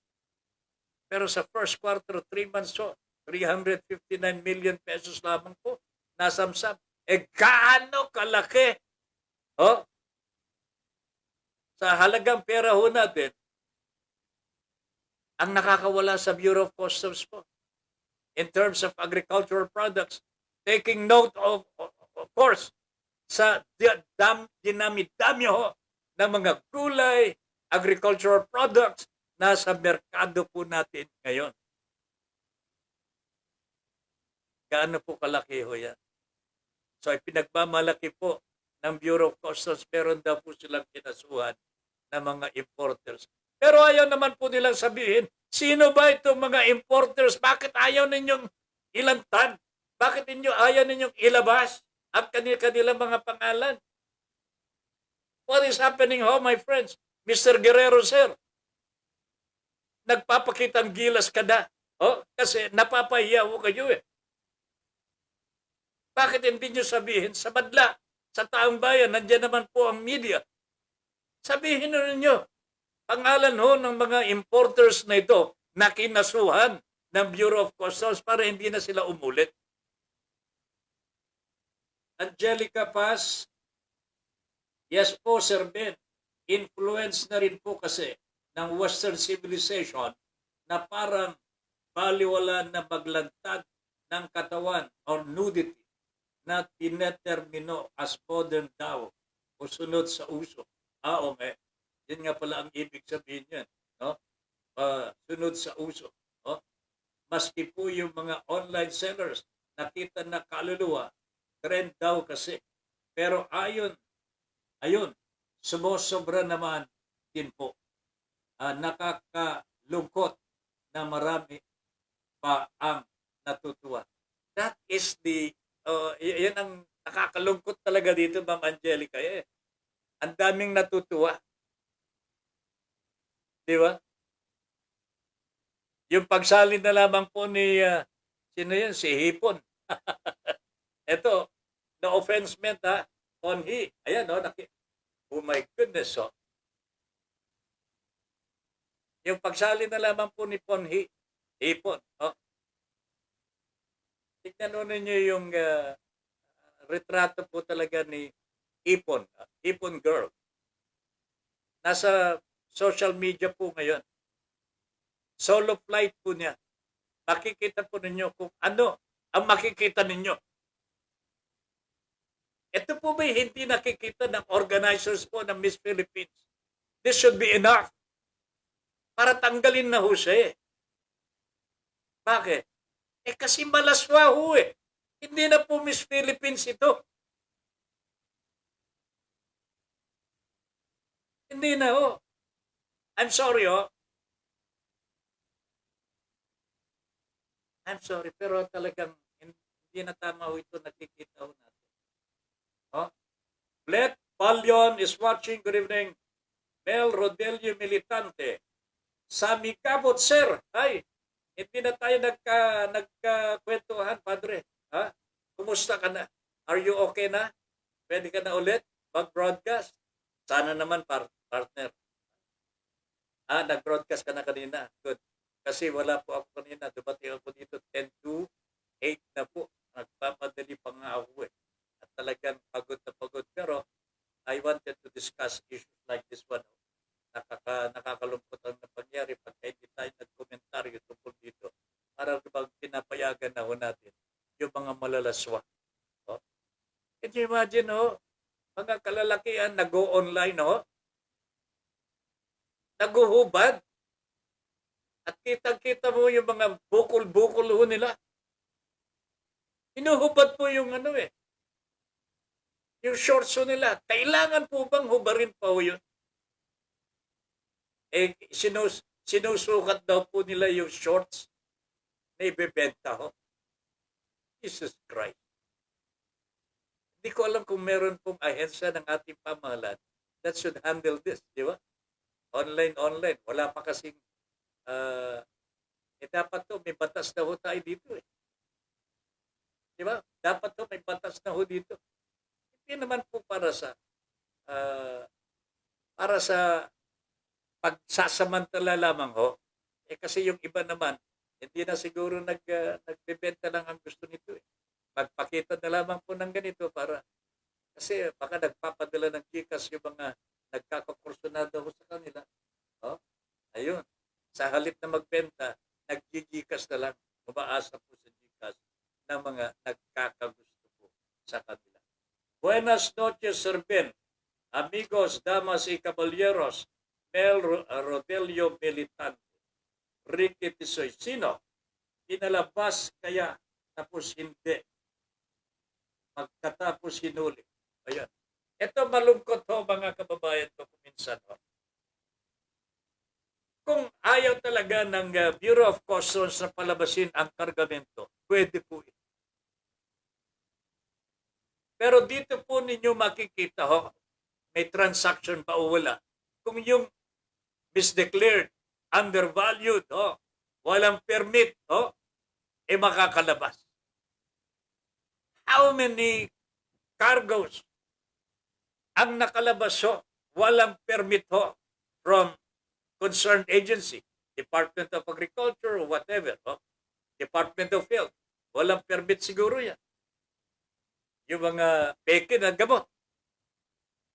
Pero sa first quarter, 3 months 359 million pesos lamang po nasamsam. Gaano kalaki? Sa halagang pera natin, ang nakakawala sa Bureau of Customs po in terms of agricultural products, taking note of course, sa dinami-dami ng mga gulay, agricultural products na sa merkado po natin ngayon. Gaano po kalaki yan? So, ipinagmamalaki po ng Bureau of Customs, meron daw po silang kinasuhan ng mga importers. Pero ayaw naman po nilang sabihin, sino ba itong mga importers? Bakit ayaw ninyong ilantan? Bakit ayaw ninyong ilabas ang kanilang mga pangalan? What is happening my friends? Mr. Guerrero, sir, nagpapakitang gilas ka na. Kasi napapahiya kayo Bakit hindi nyo sabihin sa madla, sa taong bayan, nandiyan naman po ang media. Sabihin ninyo, pangalan ng mga importers na ito na kinasuhan ng Bureau of Customs para hindi na sila umulit. Angelica Paz, yes po, Sir Ben. Influence na rin po kasi ng Western civilization na parang baliwala na maglantad ng katawan or nudity na tinetermino as modern daw o sunod sa uso. Okay. Yan nga pala ang ibig sabihin yan. No? Sunod sa uso. No? Maski po yung mga online sellers, nakita na kaluluwa, trend daw kasi. Pero ayun, sumusobra naman din po. Nakakalungkot na marami pa ang natutuwa. That is yan ang nakakalungkot talaga dito, Ma'am Angelica. Ang daming natutuwa. Di ba? Yung pagsalin na lamang po ni, sino yan? Si Hipon. Ito, no offensement ha, Ponhi. Ayan, no? Oh my goodness, oh. Yung pagsali na lamang po ni Ponhi, Hipon, oh. Tignan ninyo yung retrato po talaga ni Hipon, Hipon girl. Nasa social media po ngayon. Solo flight po niya. Makikita po ninyo kung ano ang makikita ninyo. Ito po ba hindi nakikita ng organizers po ng Miss Philippines? This should be enough para tanggalin na ho siya. Bakit? Kasi malaswa ho eh. Hindi na po Miss Philippines ito. Hindi na ho. I'm sorry ho. I'm sorry, pero talagang hindi na tama ho ito nakikita ho natin. Oh? Black Palion is watching. Good evening. Mel Rodelio Militante. Sami Kabot, sir. Ay, hindi na tayo nagkakwentuhan, padre. Ha? Kumusta ka na? Are you okay na? Pwede ka na ulit mag-broadcast? Sana naman, partner. Nag-broadcast ka na kanina. Good. Kasi wala po ako kanina. Dumating ako dito 10 to 8 na po. Nagpapadali pa nga ako eh. At talagang pagod na pagod. Pero I wanted to discuss issues like this one. Nakakalungkot ang nangyari pagka hindi tayo nag-komentaryo tungkol dito. Para pinapayagan na ho natin yung mga malalaswa. Oh. Can you imagine, mga kalalakihan nag-go online, naguhubad. At kitang-kita mo yung mga bukol-bukol ho nila. Hinuhubad po yung yung shorts ho nila. Kailangan po bang hubarin pa ho yun? Sinusukat daw po nila yung shorts na ibebenta ho. Jesus Christ. Hindi ko alam kung meron pong ahensya ng ating pamahalaan that should handle this, di ba? Online. Wala pa kasing dapat to, may batas na ho tayo dito eh. Di ba? Dapat to, may batas na ho dito. Hindi naman po para sa pagsasamantala lamang ho. Kasi yung iba naman, hindi na siguro nagbebenta lang ang gusto nito eh. Magpakita na lamang po ng ganito para kasi baka nagpapadala ng Gcash yung mga nagkakakursunado ho sa kanila. Ayun. Sa halip na magbenta, nag-Gcash na lang. Umaasa po sa Gcash ng mga nagkakagusto po sa kanila. Buenas noches, Sir Ben. Amigos, damas y caballeros. Mel Rodelio Militante. Ricky Tisoy. Sino? Pinalabas kaya tapos hindi. Pagkatapos hinuli. Ayan. Ito malungkot ho mga kababayan ko kuminsan ho. Kung ayaw talaga ng Bureau of Customs na palabasin ang kargamento, pwede po ito. Pero dito po ninyo makikita ho, may transaction ba o wala. Kung yung misdeclared, undervalued, walang permit, makakalabas. How many cargoes ang nakalabas walang permit from concerned agency? Department of Agriculture, or whatever. Department of Health. Walang permit siguro yan. Yung mga peke na gamot.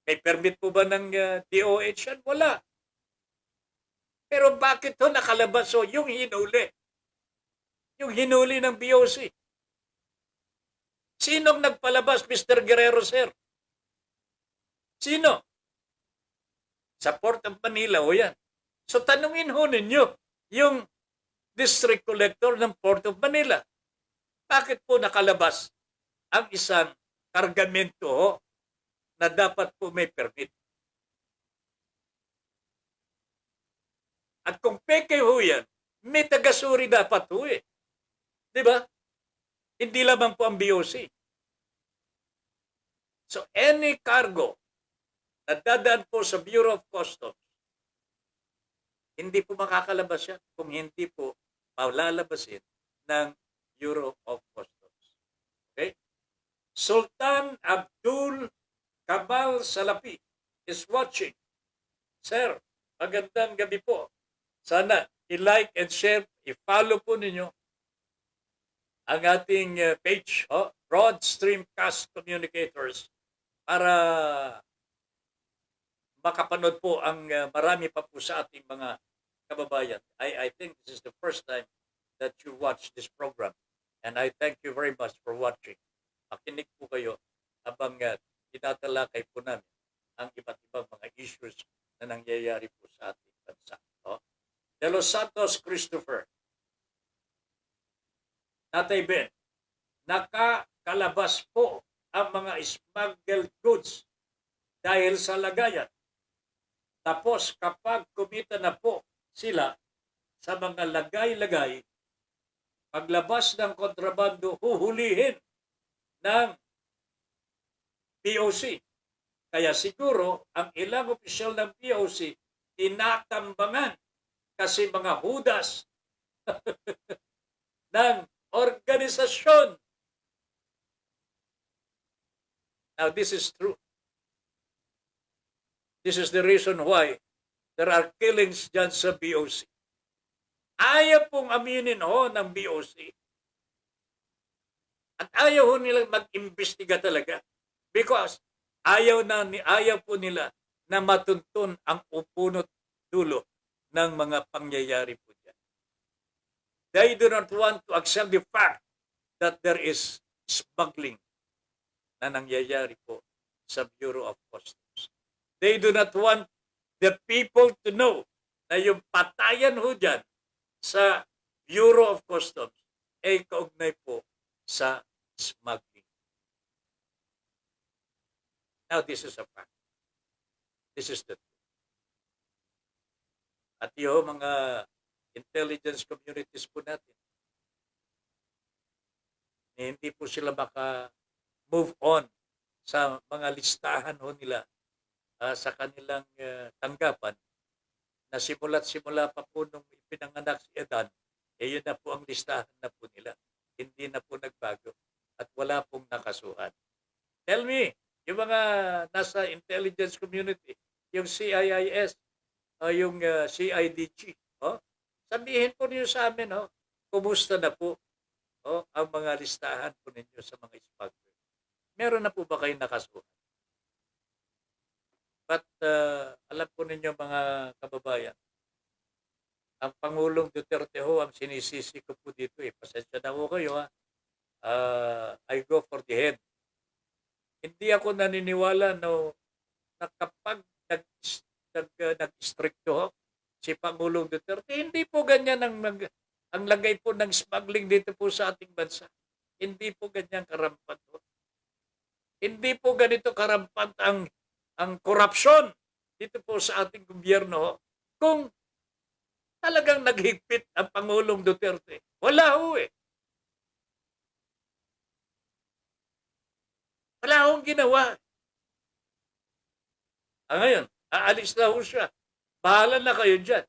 May permit po ba ng DOH yan? Wala. Pero bakit to nakalabas? So, yung hinuli. Yung hinuli ng BOC. Sinong nagpalabas, Mr. Guerrero, sir? Sino? Sa Port of Manila, o yan. So, tanungin ho ninyo, yung District Collector ng Port of Manila. Bakit po nakalabas ang isang kargamento ho na dapat po may permit? At kung peke ho yan, may tagasuri dapat ho eh. Di ba? Hindi lamang po ang BOC. So any cargo na dadaan po sa Bureau of Customs, hindi po makakalabas yan kung hindi po palalabasin ng Bureau of Customs. Okay? Sultan Abdul Kamal Salapi is watching. Sir, magandang gabi po. Sana i-like and share, i-follow po ninyo ang ating page, Broad Streamcast Communicators, para makapanood po ang marami pa po sa ating mga kababayan. I think this is the first time that you watch this program. And I thank you very much for watching. Makinig po kayo habang tinatalakay po namin ang iba't ibang mga issues na nangyayari po sa ating bansa. De Los Santos Christopher, Tatay Ben, nakakalabas po ang mga smuggled goods dahil sa lagayan. Tapos kapag kumita na po sila sa mga lagay-lagay, paglabas ng kontrabando, huhulihin ng POC. Kaya siguro ang ilang opisyal ng POC tinatambangan kasi mga hudas ng organisasyon. Now this is true. This is the reason why there are killings dyan sa BOC. Ayaw pong aminin ho ng BOC. At ayaw ho nilang mag-imbestiga talaga. Because ayaw po nila na matuntun ang upunot dulo ng mga pangyayari po dyan. They do not want to accept the fact that there is smuggling na nangyayari po sa Bureau of Customs. They do not want the people to know na yung patayan ho dyan sa Bureau of Customs ay kaugnay po sa smuggling. Now, this is a fact. This is the truth. At yung mga intelligence communities po natin, hindi po sila maka-move on sa mga listahan ho nila sa kanilang tanggapan na simula't simula pa po nung ipinanganak si Adan, yun na po ang listahan na po nila. Hindi na po nagbago at wala pong nakasuhan. Tell me, yung mga nasa intelligence community, yung CIIS, yung CIDG, sabihin po niyo sa amin, kumusta na po ang mga listahan po ninyo sa mga smuggler. Meron na po ba kayong nakasuhan? But alam po ninyo mga kababayan, ang Pangulong Duterte ho ang sinisisi ko po dito. Pasensya na ho kayo. I go for the head. Hindi ako naniniwala na kapag nag-stricto si Pangulong Duterte, hindi po ganyan ang lagay po ng smuggling dito po sa ating bansa. Hindi po ganyan karampant. Hindi po ganito karampant ang korupsyon dito po sa ating gobyerno kung talagang naghigpit ang Pangulong Duterte. Wala ho eh. Wala hong ginawa. Ngayon, aalis na ho siya. Bahala na kayo dyan.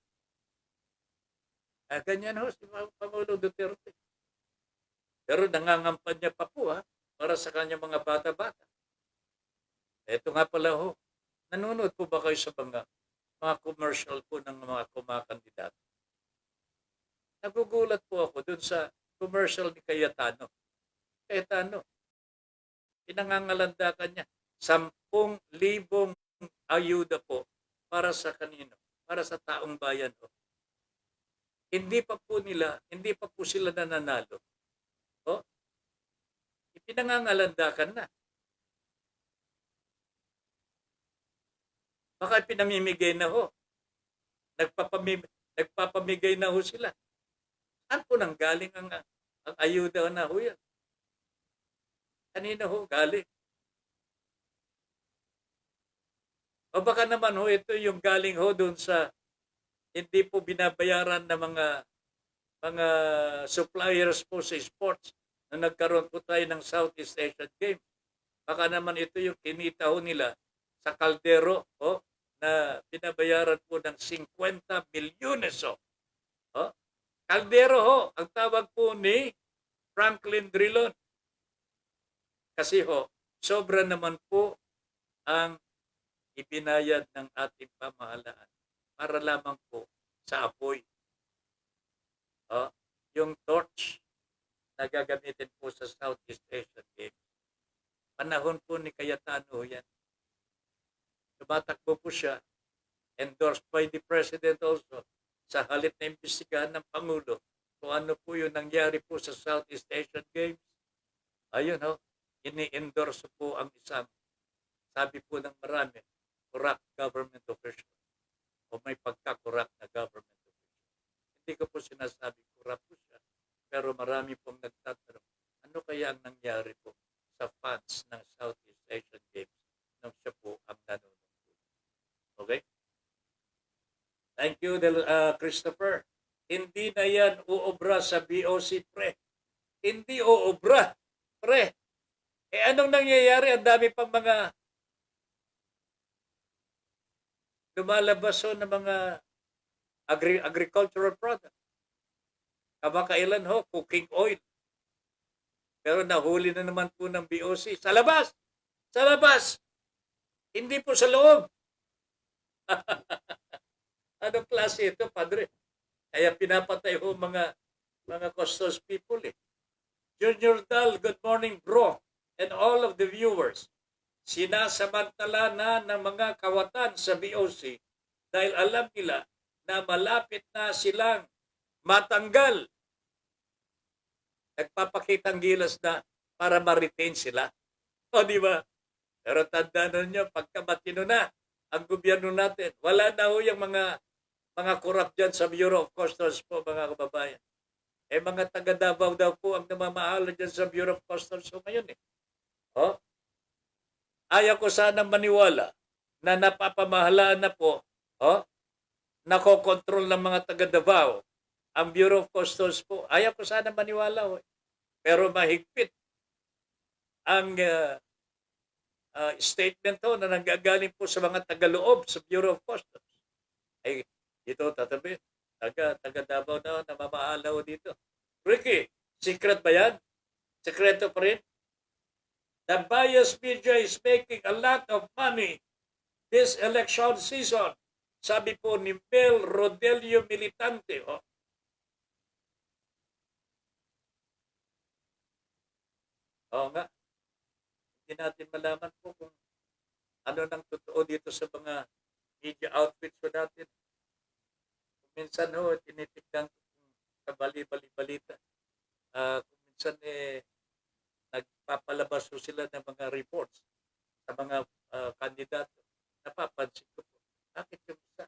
Ganyan ho si Pangulong Duterte. Pero nangangampanya pa po para sa kanyang mga bata-bata. Ito nga pala ho. Nanonood po ba kayo sa mga commercial po ng mga kumakandidato? nagugulat po ako dun sa commercial ni Cayetano. Cayetano, pinangangalandakan niya 10,000 ayuda po para sa kanino? Para sa taong bayan po. Hindi pa po sila nananalo. O, ipinangangalandakan na. Baka pinamimigay na ho. Nagpapamigay na ho sila. Saan po nang galing ang ayuda na ho yan? Kanina ho galing? O baka naman ho ito yung galing ho doon sa hindi po binabayaran ng mga suppliers po sa sports na nagkaroon po tayo ng Southeast Asian Games. Baka naman ito yung kinita ho nila sa kaldero na binabayaran po ng 50 milyones ho. Kaldero ho, ang tawag po ni Franklin Drilon. Kasi ho, sobra naman po ang ibinayad ng ating pamahalaan para lamang po sa apoy. Yung torch na gagamitin po sa Southeast Asian Games. Panahon po ni Cayetano yan. Tumatakbo po siya, endorsed by the President also, sa halip na imbestigahan ng Pangulo kung ano po yung nangyari po sa Southeast Asian Games. Ayun ini-endorse po ang isang, sabi po ng marami, corrupt government official o may pagka-corrupt na government official. Hindi ko po sinasabi corrupt po siya, pero marami pong nagtatanong, ano kaya ang nangyari po sa funds ng Southeast Asian Games nung siya po ang nanonood. Okay? Thank you, Christopher. Hindi na yan uobra sa BOC, pre. Hindi uobra, pre. Anong nangyayari? Ang dami pang mga lumalabas ng mga agricultural products. Kamakailan cooking oil. Pero nahuli na naman po ng BOC. Sa labas! Sa labas! Hindi po sa loob. Anong klase ito, padre? Kaya pinapatay mga Costos people eh. Junior Dal, good morning bro. And all of the viewers. Sinasamantala na ng mga kawatan sa BOC dahil alam nila na malapit na silang matanggal. Nagpapakitang gilas na para ma-retain sila. O di ba? Pero tandaan nyo, pagka matino na ang gobyerno natin, wala na ho yung mga corrupt dyan sa Bureau of Customs po, mga kababayan. Mga taga Davao daw po ang namamahala dyan sa Bureau of Customs so ngayon eh. Ayaw ko sana maniwala na napapamahalaan na po, nakokontrol ng mga taga Davao ang Bureau of Customs po. Ayaw ko sana maniwala. Pero mahigpit ang statement na nanggagaling po sa mga taga-loob sa Bureau of Customs. Dito tatabi, taga Davao na namamahala dito. Ricky, secret ba yan? Sekreto pa rin? The bias media is making a lot of money this election season. Sabi po ni Mel Rodelio Militante. Oo nga. Hindi natin malaman po kung ano nang totoo dito sa mga media outfits ko natin. Minsan tinitignan ko sa bali-balita. Kung minsan nagpapalabas po sila ng mga reports sa mga kandidato. Napapansin ko po, bakit yung isa?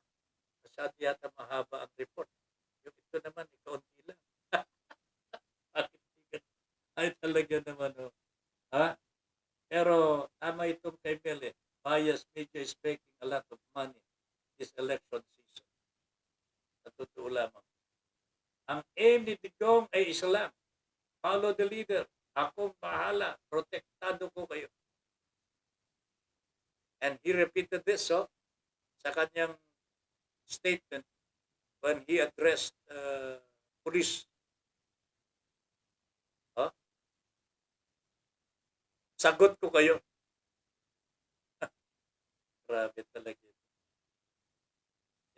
Masyado yata mahaba ang report. Yung ito naman, ikaunti lang. Ay talaga naman. Pero tama itong kay Mel. Bias media is making a lot of money this election season. Sa totoo lamang. Ang aim ni Digong ay isa lang. Follow the leader. Akong bahala, protektado ko kayo. And he repeated this sa kanyang statement when he addressed police. Sagot ko kayo. Grabe talaga.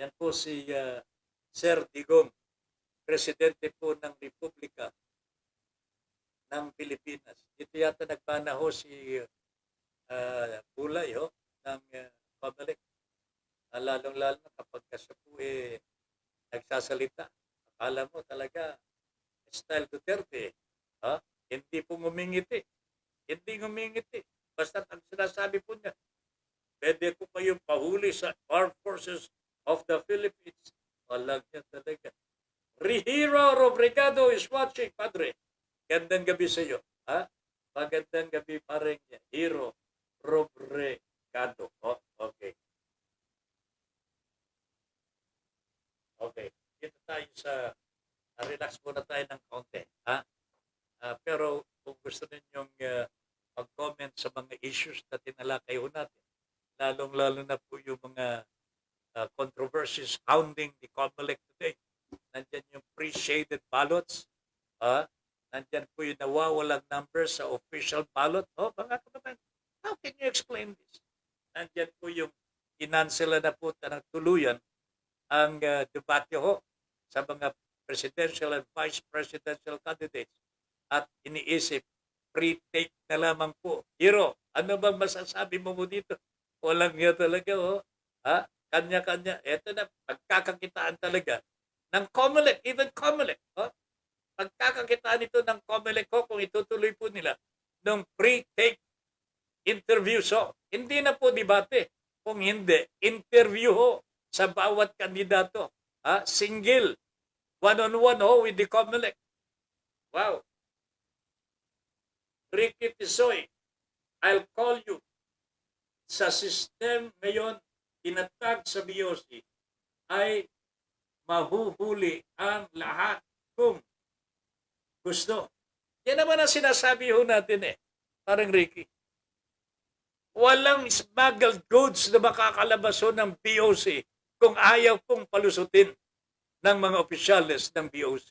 Yan po si Sir Digong. Presidente po ng Republika ng Pilipinas. Dito yata nagpana ho si Bulay ho ng Pabalik. Lalong-lalo na kapag siya po nagsasalita. Akala mo talaga style Duterte. Ha? Hindi po ngumingiti. Hindi ngumingiti. Basta ang sinasabi po niya, pwede ko kayong pahuli sa Armed Forces of the Philippines. Walang niya talaga. Hero Robregado is watching, Padre. Gandang gabi sa iyo. Ha? Magandang gabi pa rin niya. Hero Robregado. Oh, okay. Okay. Dito tayo sa relax muna tayo ng konti. Ha? Pero kung gusto ninyong mag-comment sa mga issues na tinalakay ho natin, lalong-lalo na po yung mga controversies hounding the COMELEC today. Nandyan yung pre-shaded ballots. Nandyan po yung nawawalang numbers sa official ballot. Mga kababayan, how can you explain this? Nandyan po yung inansela na po ng tuluyan ang debate ho sa mga presidential and vice presidential candidates at iniisip, pre-take na lamang po. Hero, ano bang masasabi mo dito? Walang nga talaga, kanya-kanya. Ito na, pagkakakitaan talaga ng COMELEC, even COMELEC. Pagkakakitaan ito ng COMELEC kung itutuloy po nila ng pre-take interview. So, hindi na po debate. Kung hindi, interview ho sa bawat kandidato. Single, one-on-one with the COMELEC. Wow. Ricky Tisoy, I'll call you. Sa system ngayon, tinatag sa BOC, ay mahuhuli ang lahat kung gusto. Yan naman ang sinasabi ho natin Parang Ricky. Walang smuggled goods na makakalabas ho ng BOC kung ayaw pong palusutin ng mga opisyales ng BOC.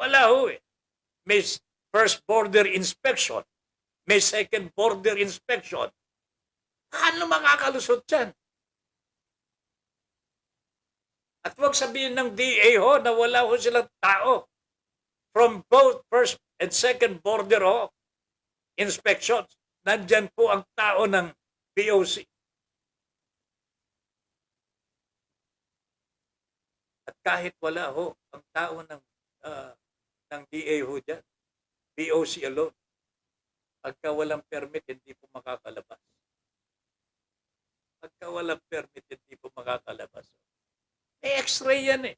Wala ho May first border inspection. May second border inspection. Ano makakalusot dyan? At huwag sabihin ng DA na wala ho silang tao from both first and second border inspections. Nandyan po ang tao ng BOC. At kahit wala ang tao ng DA dyan, BOC alone, pagka walang permit, hindi po makakalabas. Pagka walang permit, hindi po makakalabas. May x-ray yan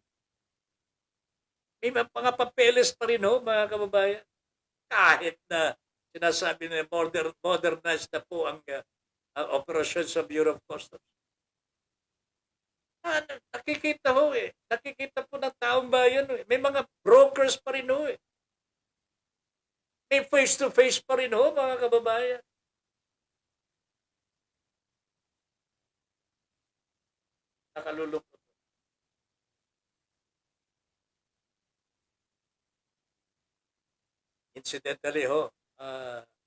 May mga papeles pa rin mga kababayan. Kahit na sinasabi na modernized na po ang operasyon sa Bureau of Customs. Nakikita Nakikita po ng taong bayan May mga brokers pa rin May face-to-face pa rin mga kababayan. Nakalulungkot. Incidentally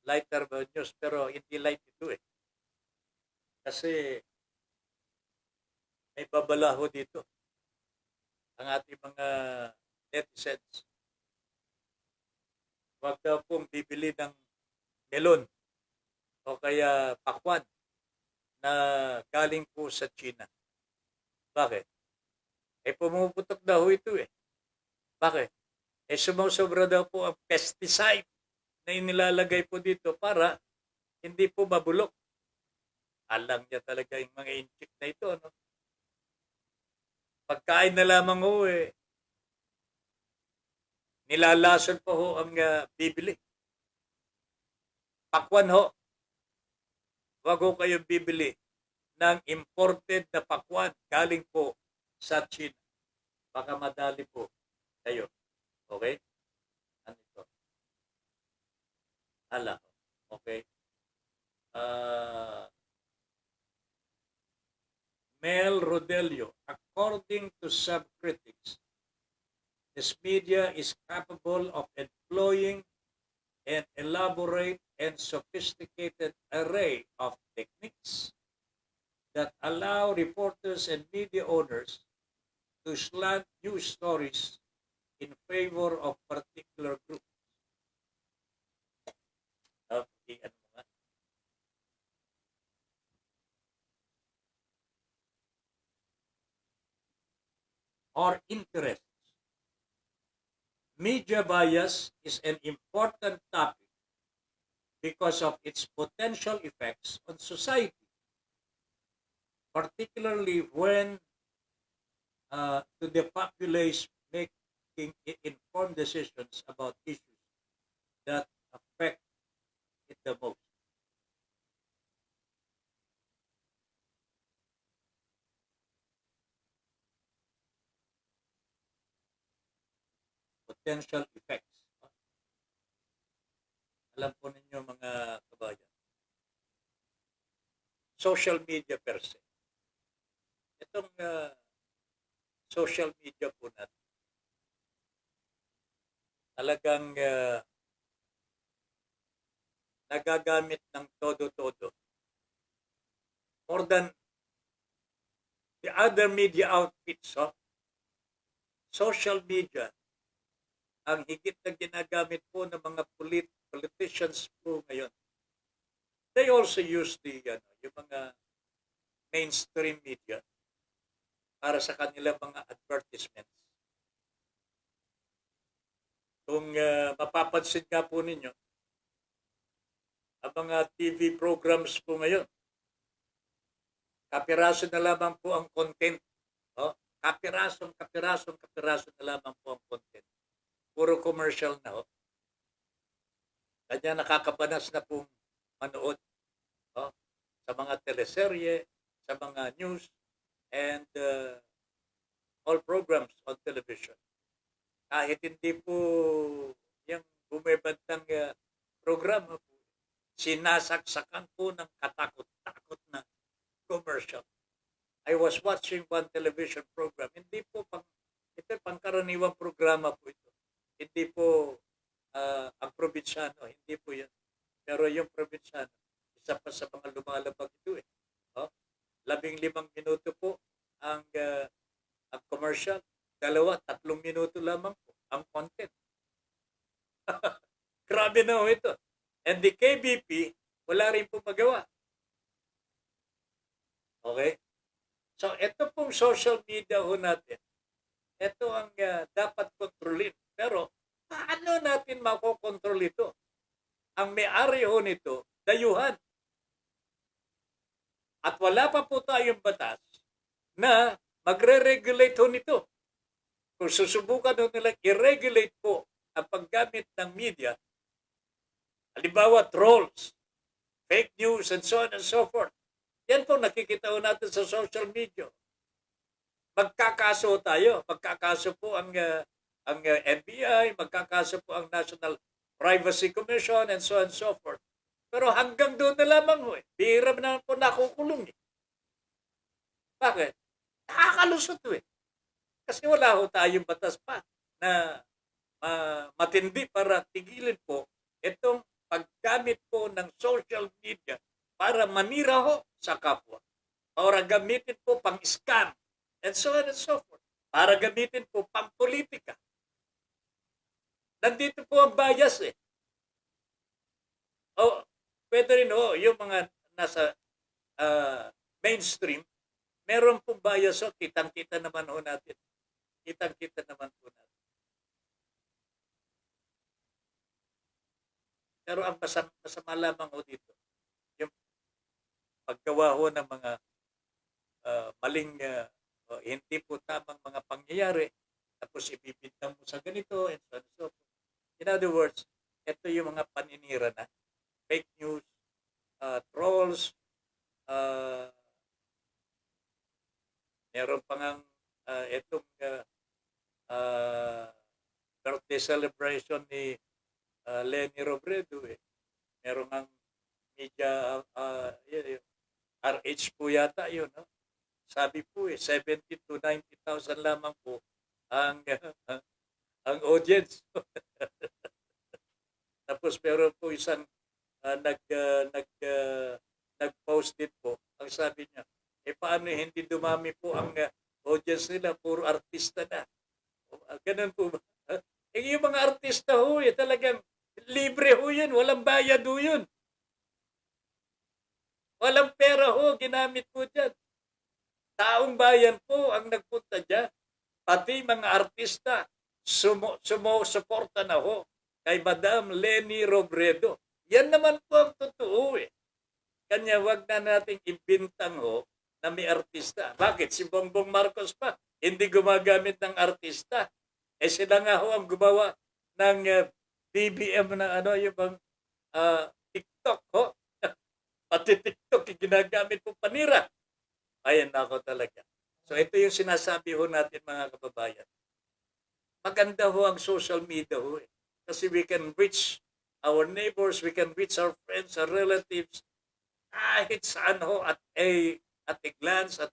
lighter news pero hindi light ito Kasi may babala dito ang ating mga netizens. Huwag daw pong bibili ng melon o kaya pakwan na galing po sa China. Bakit? Pumuputok daw ito Bakit? Sumusobra daw po ang pesticide na inilalagay po dito para hindi po mabulok. Alam niya talaga yung mga inchik na ito, Pagkain na lamang nilalason po ang bibili. Pakwan Huwag kayong bibili ng imported na pakwan galing po sa China. Baka madali po kayo. Okay? Ano ito? Okay? Mel Rodelio, according to some critics, this media is capable of employing an elaborate and sophisticated array of techniques that allow reporters and media owners to slant news stories in favor of particular group. Ano nga? Or interests. Media bias is an important topic because of its potential effects on society, particularly when to the populace making informed decisions about issues that affect it the most. Potential effects. Alam po ninyo mga kabayan, social media per se. Itong social media po natin, talagang nagagamit ng todo-todo. More than the other media outfits, social media ang higit na ginagamit po ng mga politicians po ngayon. They also use yung mga mainstream media para sa kanilang mga advertisements. Kung mapapansin nga po ninyo, ang mga TV programs po ngayon, kapiraso na lamang po ang content. Kapiraso na lamang po ang content. Puro commercial na. Kanya nakakabanas na pong manood sa mga teleserye, sa mga news, and all programs on television. Kahit hindi po yung bumibantang programa po, sinasaksakan po ng katakot-takot na commercial. I was watching one television program. Hindi po ito pangkaraniwang programa po ito. Hindi po ang probinsyano, hindi po yan. Pero yung probinsyano, isa pa sa mga lumalabag ito 15 minuto po ang commercial, 2-3 minuto lamang po ang content. Grabe na ito. And the KBP, wala rin po magawa. Okay? So, ito pong social media natin, ito ang dapat kontrolin. Pero, paano natin makokontrol ito? Ang may-ari nito, dayuhan. At wala pa po tayong batas na magre-regulate nito. Kung susubukan nila i-regulate po ang paggamit ng media, halimbawa trolls, fake news, and so on and so forth. Yan po nakikita natin sa social media. Magkakaso tayo. Magkakaso po ang NBI, magkakaso po ang National Privacy Commission, and so on and so forth. Pero hanggang doon na lamang ho. Bihira na po nakukulong. Bakit? Nakakalusot Kasi wala ho tayong batas pa na matindi para tigilin po itong paggamit po ng social media para manira ho sa kapwa. Para gamitin po pang-scam, and so on and so forth. Para gamitin po pang-politika. Nandito po ang bias pwede rin yung mga nasa mainstream, meron pong bias kitang-kita naman natin. Kitang-kita naman po natin. Pero ang masama lamang dito, yung paggawa ng mga maling, hindi po tamang mga pangyayari, tapos ibibintang mo sa ganito, and so on and so forth. In other words, ito yung mga paninira na fake news, trolls, meron pa ngang itong birthday celebration ni Leni Robredo. Meron ngang media, RH po yata yun. Sabi po 70 to 90,000 lamang po ang audience. Tapos meron po isang nag-post din po. Ang sabi niya, paano hindi dumami po ang audience nila, puro artista na. Ganun po ba? Yung mga artista ho, talagang libre ho yun, walang bayad ho yun. Walang pera ho, ginamit po dyan. Taong bayan po ang nagpunta dyan. Pati mga artista, sumusuporta na ho kay Madam Leni Robredo. Yan naman po ang totoo eh. Kanya wag na nating ibintang ho na may artista. Bakit? Si Bongbong Marcos pa, hindi gumagamit ng artista. Sila nga ho ang gumawa ng BBM na yung bang TikTok ho. Pati TikTok ginagamit po panira. Ayan ako talaga. So ito yung sinasabi ho natin mga kababayan. Maganda ho ang social media ho eh. Kasi we can reach our neighbors, we can reach our friends, our relatives, kahit saan ho at a glance, sa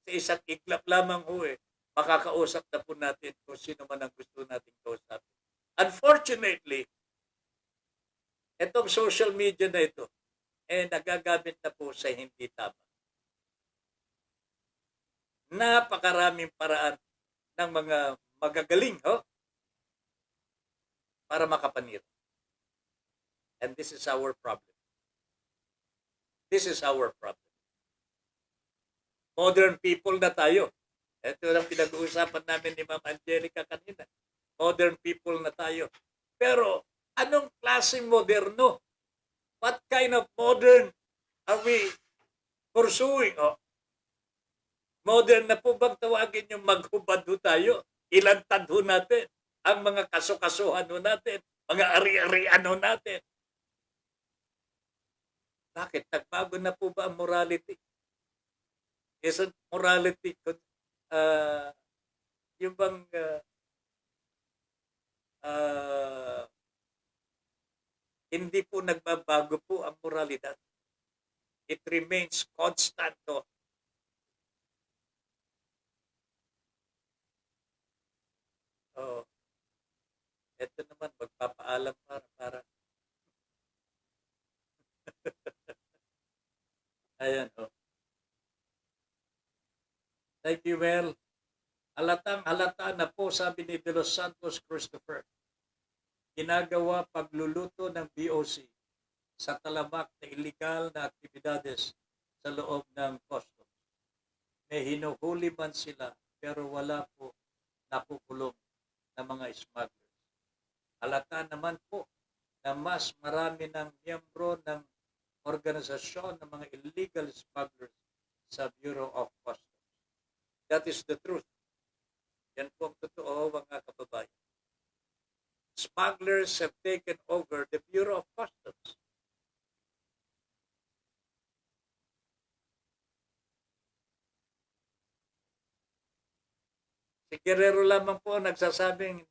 isang iglap lamang ho eh, makakausap na po natin kung sino man ang gusto nating kausapin. Unfortunately, itong social media na ito, nagagamit na po sa hindi tama. Napakaraming paraan ng mga magagaling para makapanira. And this is our problem. This is our problem. Modern people na tayo. Ito ang pinag-uusapan namin ni Ma'am Angelica kanina. Modern people na tayo. Pero anong klaseng moderno? What kind of modern are we pursuing? Modern na po bang tawagin yung maghubad ho tayo? Ilantad ho natin ang mga kaso-kasuhan ho natin, mga ari-arian ho natin. Bakit? Nagbago na po ba ang morality? Isn't morality yung bang hindi po nagbabago po ang moralidad. It remains constant. Ito naman, magpapaalam para. Ayan, Thank you, Mel. Halatang-halata na po, sabi ni De Los Santos Christopher, ginagawa pagluluto ng BOC sa talamak na illegal na aktibidades sa loob ng customs. May hinuhuli man sila pero wala po nakukulong na mga smugglers. Halata naman po na mas marami ng miyembro ng organisasyon ng mga illegal smugglers sa Bureau of Customs. That is the truth. Yan po ang totoo mga kababayan. Smugglers have taken over the Bureau of Customs. Si Guerrero lamang po nagsasabing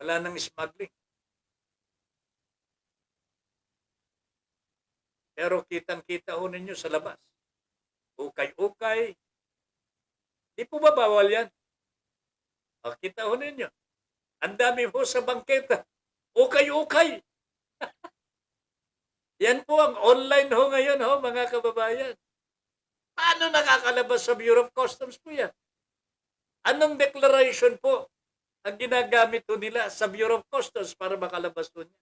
wala nang smuggling. Pero kitang-kita ho ninyo sa labas. Ukay-ukay. Di po ba bawal yan? Kita ho ninyo. Ang dami ho sa bangketa. Ukay-ukay. Yan po ang online ho ngayon mga kababayan. Paano nakakalabas sa Bureau of Customs po yan? Anong declaration po ang ginagamit po nila sa Bureau of Customs para makalabas po niya?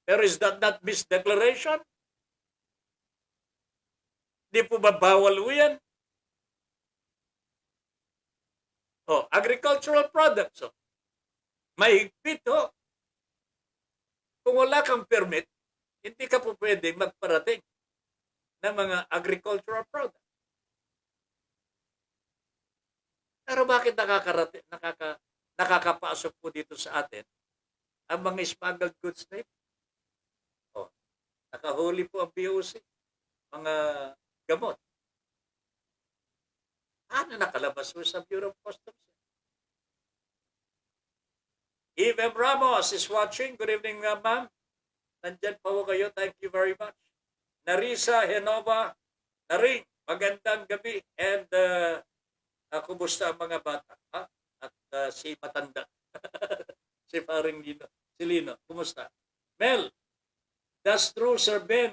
Pero is that not misdeclaration? Di po ba bawal po yan? Agricultural products. Mahigpit ho. Kung wala kang permit, hindi ka po pwedeng magparating ng mga agricultural products. Pero bakit nakakapasok po dito sa atin ang mga smuggled goods na ito? Nakahuli po ang BOC, mga gamot. Ano nakalabas mo sa Bureau of Customs? Eve M. Ramos is watching. Good evening, ma'am. Nandyan pa po kayo. Thank you very much. Narisa Henova, Naring, magandang gabi. And kumusta ang mga bata? At si Matanda. Si Paring Lino. Si Lino, kumusta? Mel, that's true, Sir Ben.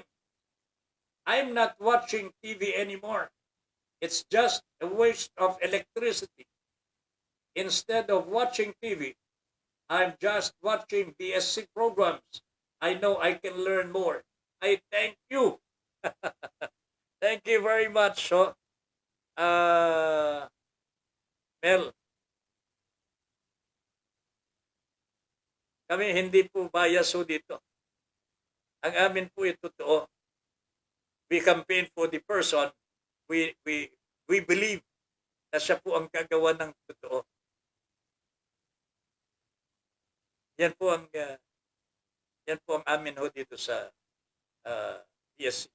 I'm not watching TV anymore. It's just a waste of electricity. Instead of watching TV, I'm just watching BSC programs. I know I can learn more. I thank you. Thank you very much, Mel. Kami hindi po bias dito. Ang amin po ito totoo. We campaign for the person. We believe na siya po ang gagawa ng totoo. Yan po ang amin dito sa BSC,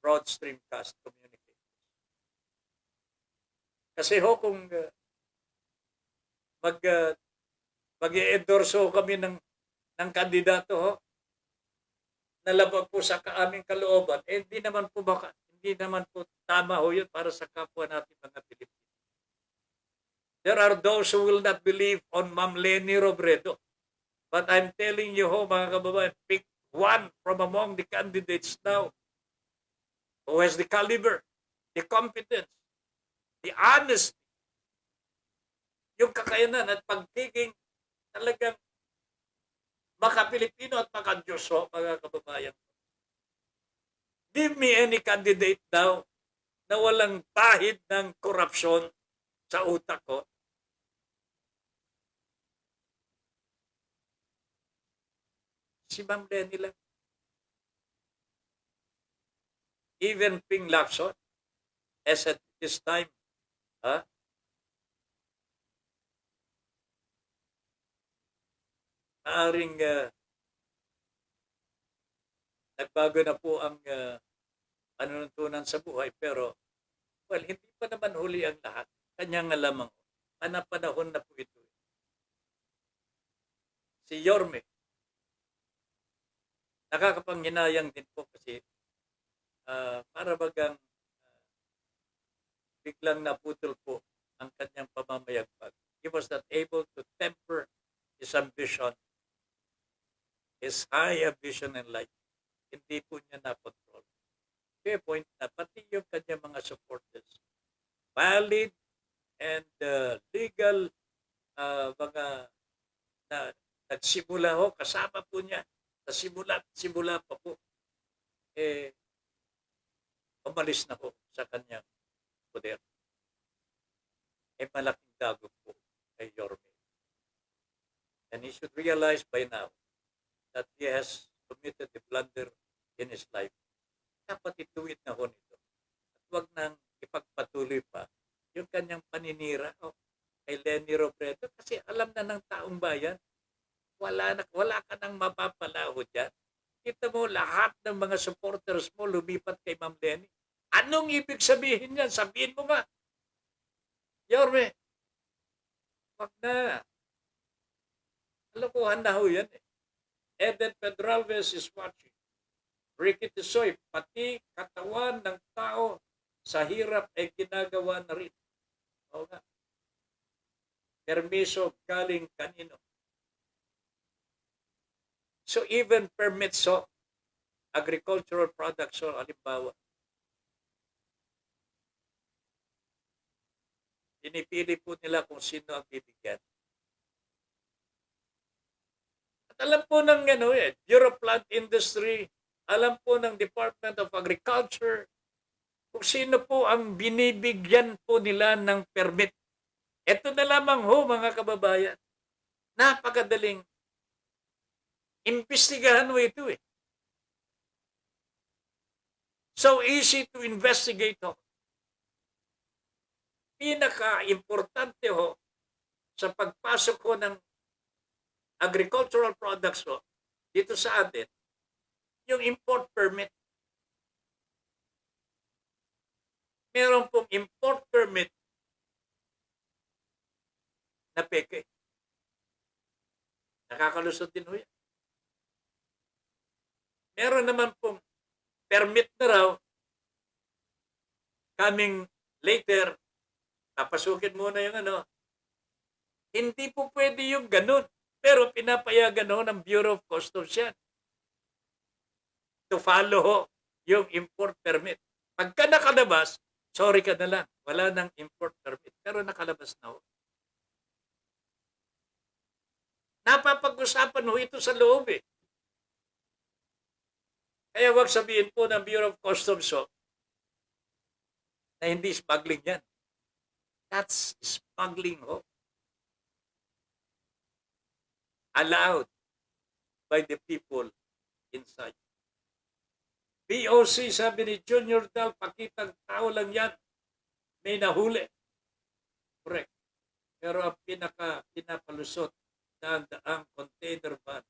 Broad Streamcast Communication. Kasi kung mag-endorse kami ng kandidato na labag po sa aming kalooban, hindi naman po tama yun para sa kapwa natin mga Pilipino. There are those who will not believe on Ma'am Leni Robredo. But I'm telling you mga kababayan, pick one from among the candidates now who has the caliber, the competence, the honesty, yung kakayanan at pagtiging talagang maka-Pilipino at maka-Diyos mga kababayan. Give me any candidate now na walang tahid ng korupsyon sa utak ko. Si Ma'am Leni lang. Even Ping Lacson, as at this time, maaring nagbago na po ang panuntunan sa buhay, pero well, hindi pa naman huli ang lahat. Kanyang lamang, panahon na po ito. Si Yorme, nakakapanghinayang din po kasi para bagang biglang naputol po ang kanyang pamamayagpag. He was not able to temper his ambition, his high ambition in life. Hindi po niya na-control. Kaya point na pati yung kanyang mga supporters, valid and legal mga na nagsimula kasama po niya sa simula pa po, umalis na po sa kanyang poder. Malaking dagok po kay Yorme. And he should realize by now that he has committed a blunder in his life. Dapat ituwid na nito. At huwag nang ipagpatuloy pa yung kanyang paninira kay Leni Robredo kasi alam na ng taong bayan, wala ka nang mapapalaho dyan. Kita mo, lahat ng mga supporters mo lumipat kay Ma'am Leni. Anong ibig sabihin yan? Sabihin mo nga. Yorme, wag na. Kalokohan na yan eh. Eden Pedralbes is watching. Ricky Tisoy, pati katawan ng tao sa hirap ay ginagawa na rin. O nga. Permiso galing kanino. So even permits agricultural products halimbawa. Pinipili po nila kung sino ang bibigyan. At alam po ng Bureau of Plant Industry, alam po ng Department of Agriculture, kung sino po ang binibigyan po nila ng permit. Ito na lamang mga kababayan. Napakadaling imbestigahan mo ito eh. So easy to investigate Pinaka-importante sa pagpasok ng agricultural products dito sa atin, yung import permit. Meron pong import permit na peke. Nakakalusot din yan. Meron naman pong permit na raw coming later, papasukin muna yung Hindi po pwede yung ganun. Pero pinapayagan ng Bureau of Customs yan. To follow yung import permit. Pagka nakalabas, sorry ka na lang, wala nang import permit. Pero nakalabas na ho. Napapag-usapan ho ito sa loob eh. Kaya wag sabihin po ng Bureau of Customs na hindi smuggling yan. That's smuggling ho. Allowed by the people inside. BOC, sabi ni Junior Dal, pakitang tao lang yan. May nahuli. Correct. Pero ang pinapalusot na ang container van,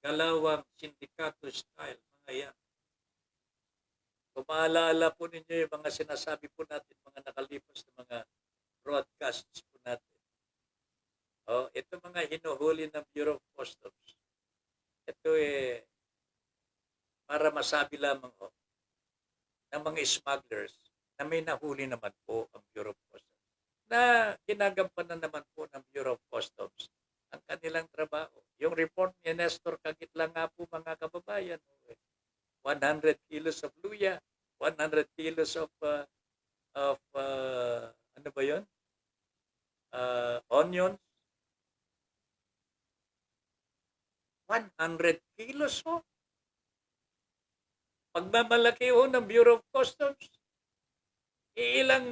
galawang sindikato style, mga yan. Kung maalala po ninyo yung mga sinasabi po natin, mga nakalipas na mga broadcasts po natin. Ito mga hinuhuli ng Bureau of Customs. Ito para masabi lamang ng mga smugglers na may nahuli naman po ang Bureau of Customs. Na ginagampanan naman po ng Bureau of Customs ang kanilang trabaho. Yung report ni Nestor Kagit lang nga po mga kababayan. 100 kilos of luya, 100 kilos of ano ba yun? Onions. 100 kilos ho. Pagmamalaki ho ng Bureau of Customs. Ilang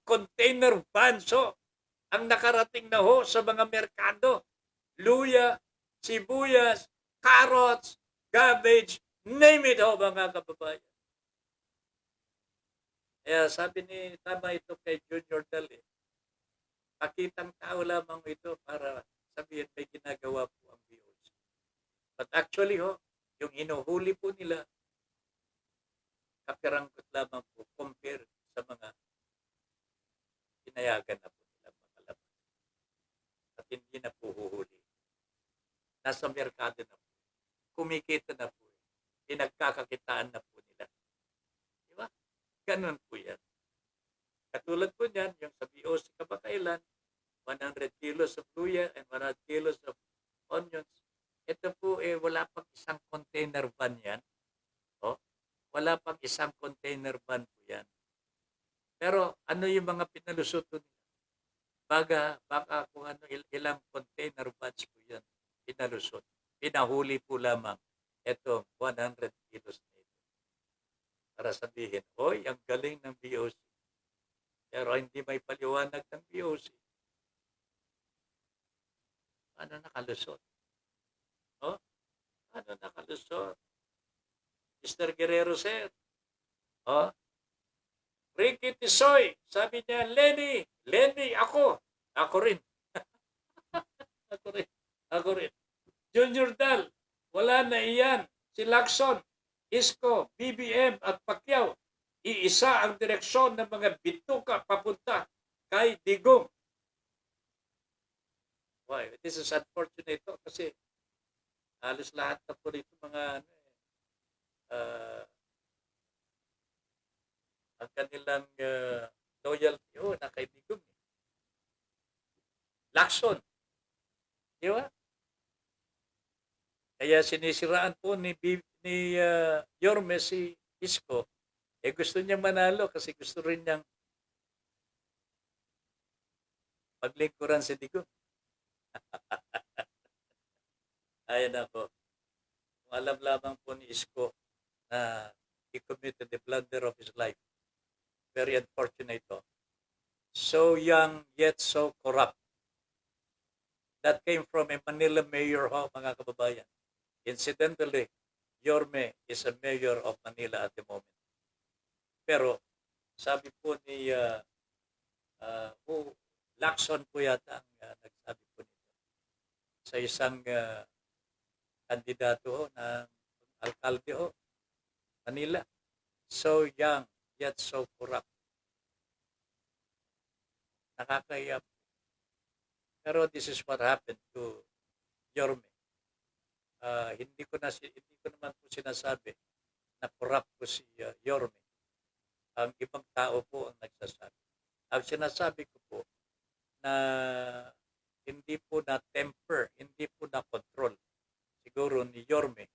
container vans ho ang nakarating na ho sa mga merkado. Luya, sibuyas, carrots, cabbage, name it ho mga kababayan. Kaya sabi ni, tama ito kay Junior Dali, pakitang tao lamang ito para sabihin may ginagawa po ang BOC. But actually yung hinuhuli po nila, kapiranggot lamang po compare sa mga pinayagan na po nila makalabas. At hindi na po huhuli. Nasa merkado na po. Kumikita na po. Pinagkakakitaan na po nila. Di ba? Ganun po yan. Katulad po niyan, yung sa BOC kamakailan, 100 kilos of luya and 100 kilos of onions. Ito po wala pang isang container van yan. Wala pang isang container van po yan. Pero ano yung mga pinalusot nila? Baka kung ano ilang container vans po yan pinalusot. Pinahuli po lamang itong 100 kilos na ito. Para sabihin, hoy, ang galing ng BOC. Pero hindi may paliwanag ng BOC. Ano nakalusot? Ano nakalusot? Mr. Guerrero, sir. Ricky Tisoy, sabi niya, Lenny, ako rin. Ako rin. Junior Dal, wala na iyan. Si Lacson, Isko, BBM at Pacquiao, iisa ang direksyon ng mga bituka papunta kay Digong. Why? This is unfortunate kasi halos lahat na po rito mga ang kanilang loyalty na kay Digong. Lacson. Di ba? Kaya sinisiraan po ni Yorme si Isko. Gusto niya manalo kasi gusto rin niyang paglingkuran si Digong. Ayan ako. Kung alam lamang po ni Isko na he committed the blunder of his life. Very unfortunate. So young yet so corrupt. That came from a Manila mayor mga kababayan. Incidentally, Yorme is a mayor of Manila at the moment. Pero sabi po ni Lacson po yata ang nagsabi po nito sa isang kandidato ng alkalde Manila. So young yet so corrupt. Nakakaya. Pero this is what happened to Yorme. Hindi ko naman po sinasabi na corrupt po si Yorme. Ang ibang tao po ang nagsasabi. Ang sinasabi ko po na hindi po na temper, hindi po na control siguro ni Yorme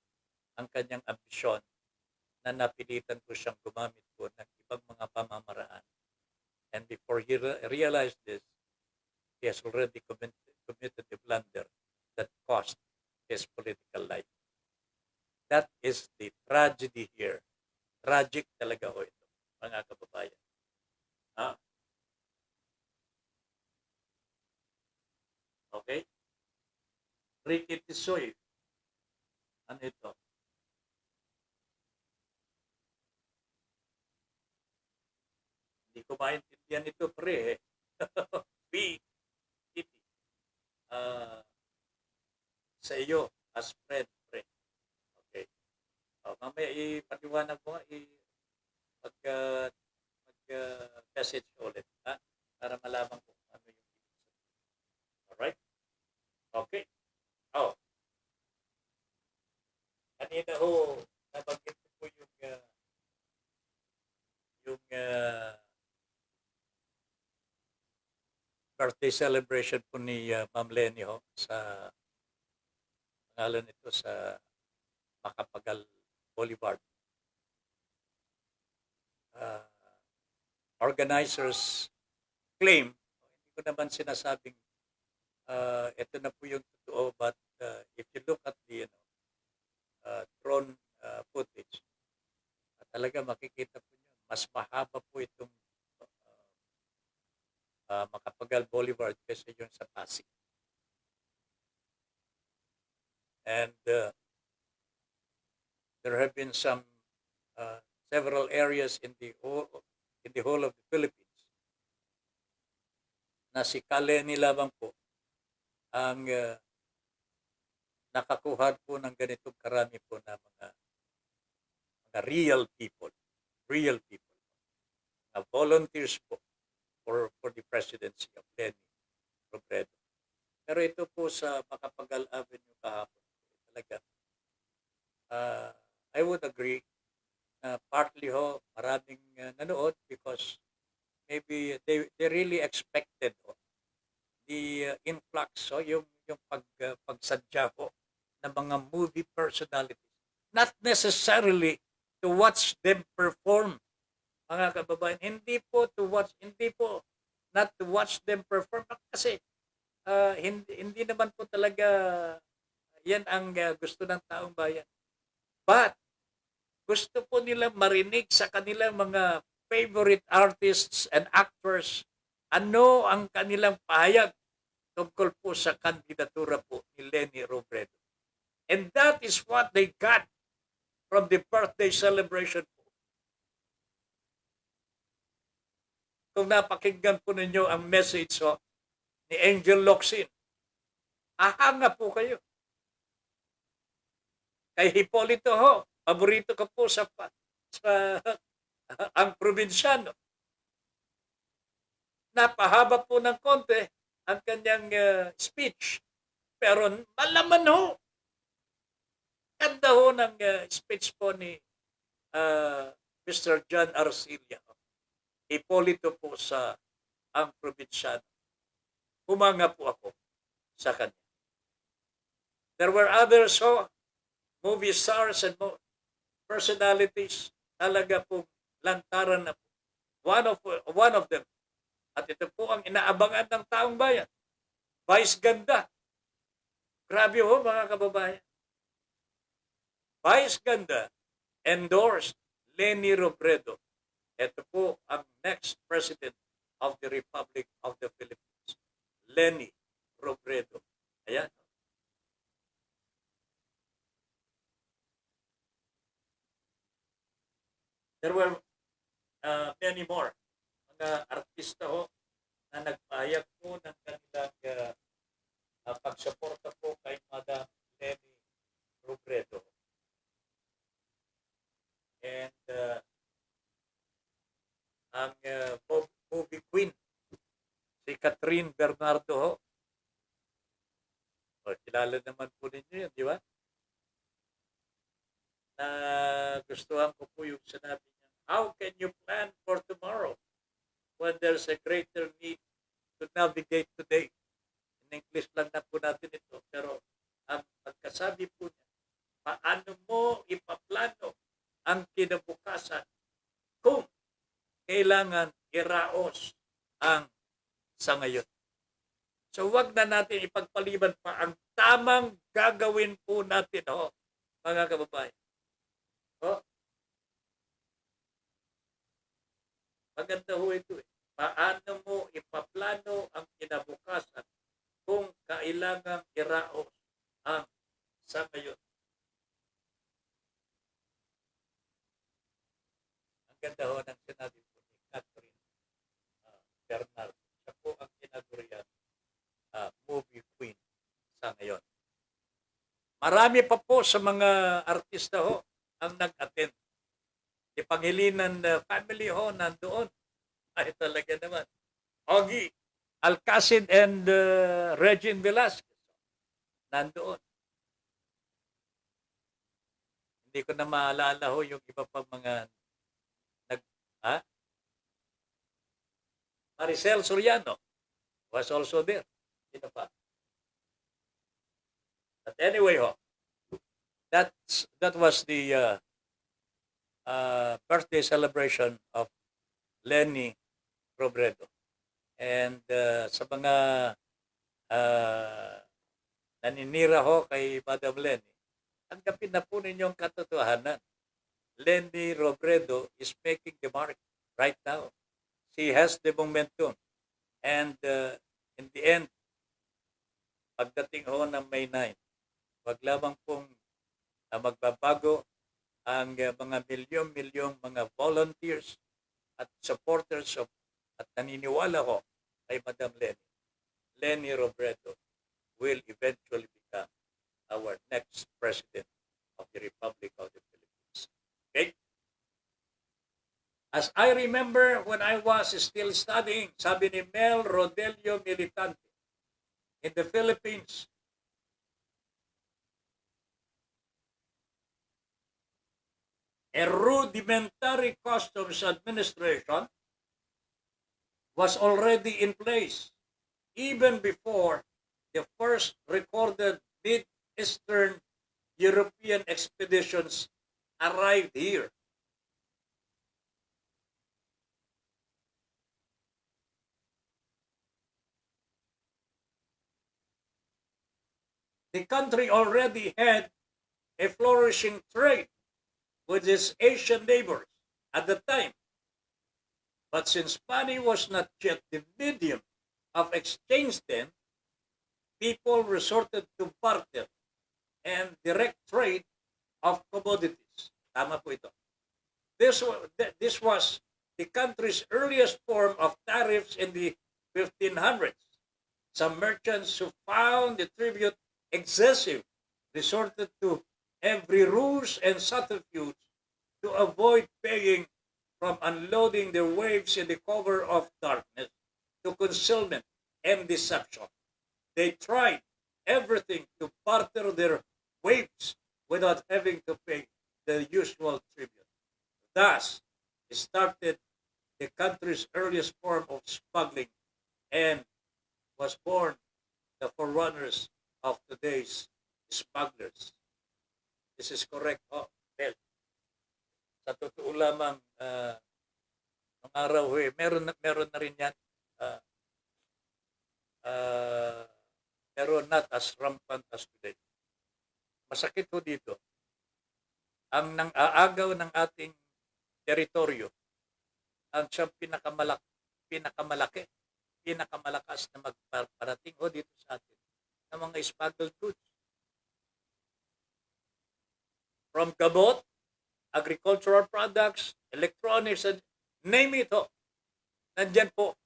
ang kanyang ambisyon na napilitan ko siyang gumamit po ng ibang mga pamamaraan. And before he realized this, he has already committed a blunder that cost his political life. That is the tragedy here. Tragic talaga ho ito, mga kababayan. Okay? Ricky Tisoy. Ano ito? Hindi ko maintindihan ito, pre. B. Titi. Sa iyo, as friend, pre. Okay. Mamaya ipaliwanag mo, mag-message ulit, ha? Para malaman ko ano yung ibig sabihin. Alright? Okay. Kanina ho, nabanggit ko po yung birthday celebration po ni Ma'am Lenny ho sa pangalan nito sa Macapagal Boulevard. Organizers claim, hindi ko naman sinasabing ito na po yung totoo, but if you look at the drone footage, talaga makikita po nyo, mas mahaba po itong Macapagal Boulevard kaysa yung sa Pasig. And there have been some several areas in the whole of the Philippines na si Kaleni lamang po ang nakakuha po ng ganitong karami po na mga real people, na volunteers po for the presidency of Lenny Robredo. Pero ito po sa Macapagal Avenue kahapon, talaga, I would agree na partly ho, maraming nanood because maybe they really expected the influx, yung pagsadya ho ng mga movie personalities. Not necessarily to watch them perform, mga kababayan. Hindi po not to watch them perform. Kasi hindi naman po talaga yan ang gusto ng taong bayan. But gusto po nila marinig sa kanilang mga favorite artists and actors ano ang kanilang pahayag tungkol po sa kandidatura po ni Lenny Robredo. And that is what they got from the birthday celebration po. Kung napakinggan po ninyo ang message ni Angel Locsin, ahanga po kayo. Kay Hipolito paborito ka po sa ang probinsyano. Napahaba po ng konti ang kanyang speech. Pero malaman ganda ng speech po ni Mr. John Arcilla. Hipolito po sa ang probinsyano. Humanga po ako sa kanya. There were others movie stars and personalities talaga po lantaran na po. One of them, at ito po ang inaabangan ng taong bayan, Vice Ganda. Grabe mga kababayan. Vice Ganda endorsed Lenny Robredo. Ito po ang next president of the Republic of the Philippines, Lenny Robredo. Ayan. There were many more mga artista na nagpahayag po ng kanilang pagsuporta po kay Madam Lenny Robredo. And ang movie queen, si Catherine Bernardo kilala naman po ninyo yun, di ba? Na gustuhan ko po yung sinabi niya, how can you plan for tomorrow when there's a greater need to navigate today? In English lang na po natin ito, pero ang pagkasabi po niya, paano mo ipaplano ang kinabukasan kung kailangan iraos ang sa ngayon. So wag na natin ipagpaliban pa ang tamang gagawin po natin, mga kababayan. Maganda ho ito eh. Paano mo ipaplano ang kinabukasan kung kailangan iraos ang sa ngayon. Ang ganda ho ng sinabi po ni Catherine Bernal. Siya po ang tinagurian movie queen sa ngayon. Marami pa po sa mga artista ho ang nag-attend. Si Pangilinan family ho nandoon. Ay talaga naman. Ogie Alcacid and Regine Velasquez nandoon. Hindi ko na maalala ho yung iba pang mga Maricel Soriano was also there. Sino pa? But anyway that was the birthday celebration of Lenny Robredo. And sa mga naninira ho kay Madam Lenny, tanggapin na po ninyong katotohanan. Lenny Robredo is making the mark right now. She has the momentum. And in the end, pagdating ho ng May 9, wag lamang pong magbabago ang mga milyong-milyong mga volunteers at supporters at naniniwala ko kay Madam Lenny Robredo will eventually become our next president of the Republic of the Philippines. Okay? As I remember when I was still studying, sabi ni Mel Rodelio Militante, in the Philippines, a rudimentary customs administration was already in place even before the first recorded Mid-Eastern European expeditions arrived here. The country already had a flourishing trade with its Asian neighbors at the time. But since money was not yet the medium of exchange then, people resorted to barter and direct trade of commodities. Tama po ito. This was the country's earliest form of tariffs in the 1500s. Some merchants who found the tribute excessive resorted to every ruse and subterfuge to avoid paying, from unloading their waves in the cover of darkness to concealment and deception. They tried everything to barter their waves without having to pay the usual tribute. Thus, started the country's earliest form of smuggling and was born the forerunners of today's smugglers. This is correct, Mel. Sa totoo lamang, ng araw, meron na rin yan, pero not as rampant as today. Masakit ho dito. Ang nang-aagaw ng ating teritoryo, ang siyang pinakamalakas na magparating ho dito sa atin ng mga smuggled goods. From gamot, agricultural products, electronics, and name it ho. Nandyan po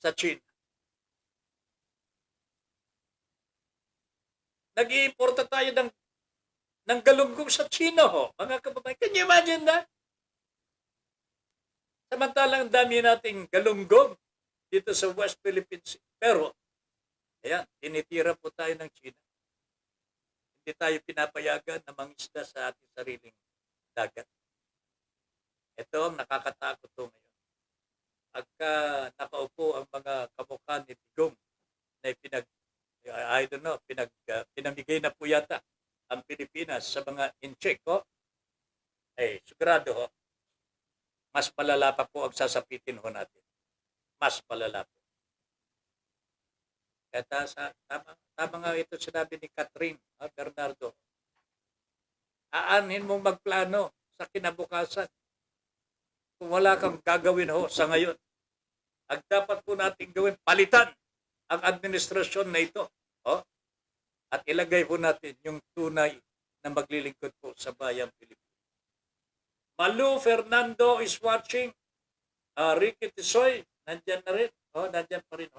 sa China. Nag-iimporta tayo ng galunggong sa China ho. Mga kababayan, can you imagine that? Samantalang dami nating galunggong dito sa West Philippines. Pero, ayan, tinitira po tayo ng China. Hindi tayo pinapayagan na mangisda sa ating sariling dagat. Ito ang nakakatakot to ngayon. Pagka nakaupo ang mga kamukha ni Digong na pinamigay na po yata ang Pilipinas sa mga incheck, ay sigurado ho, mas malala pa po ang sasapitin ho natin. Mas malala po. Kaya tama nga ito sinabi ni Catherine Bernardo. Aanhin mong magplano sa kinabukasan. Kung wala kang gagawin ho sa ngayon, ang dapat po natin gawin, palitan ang administrasyon na ito. Oh? At ilagay po natin yung tunay na maglilingkod po sa bayang Pilipinas. Malu Fernando is watching. Ricky Tisoy, nandyan na rin. Nandyan pa rin.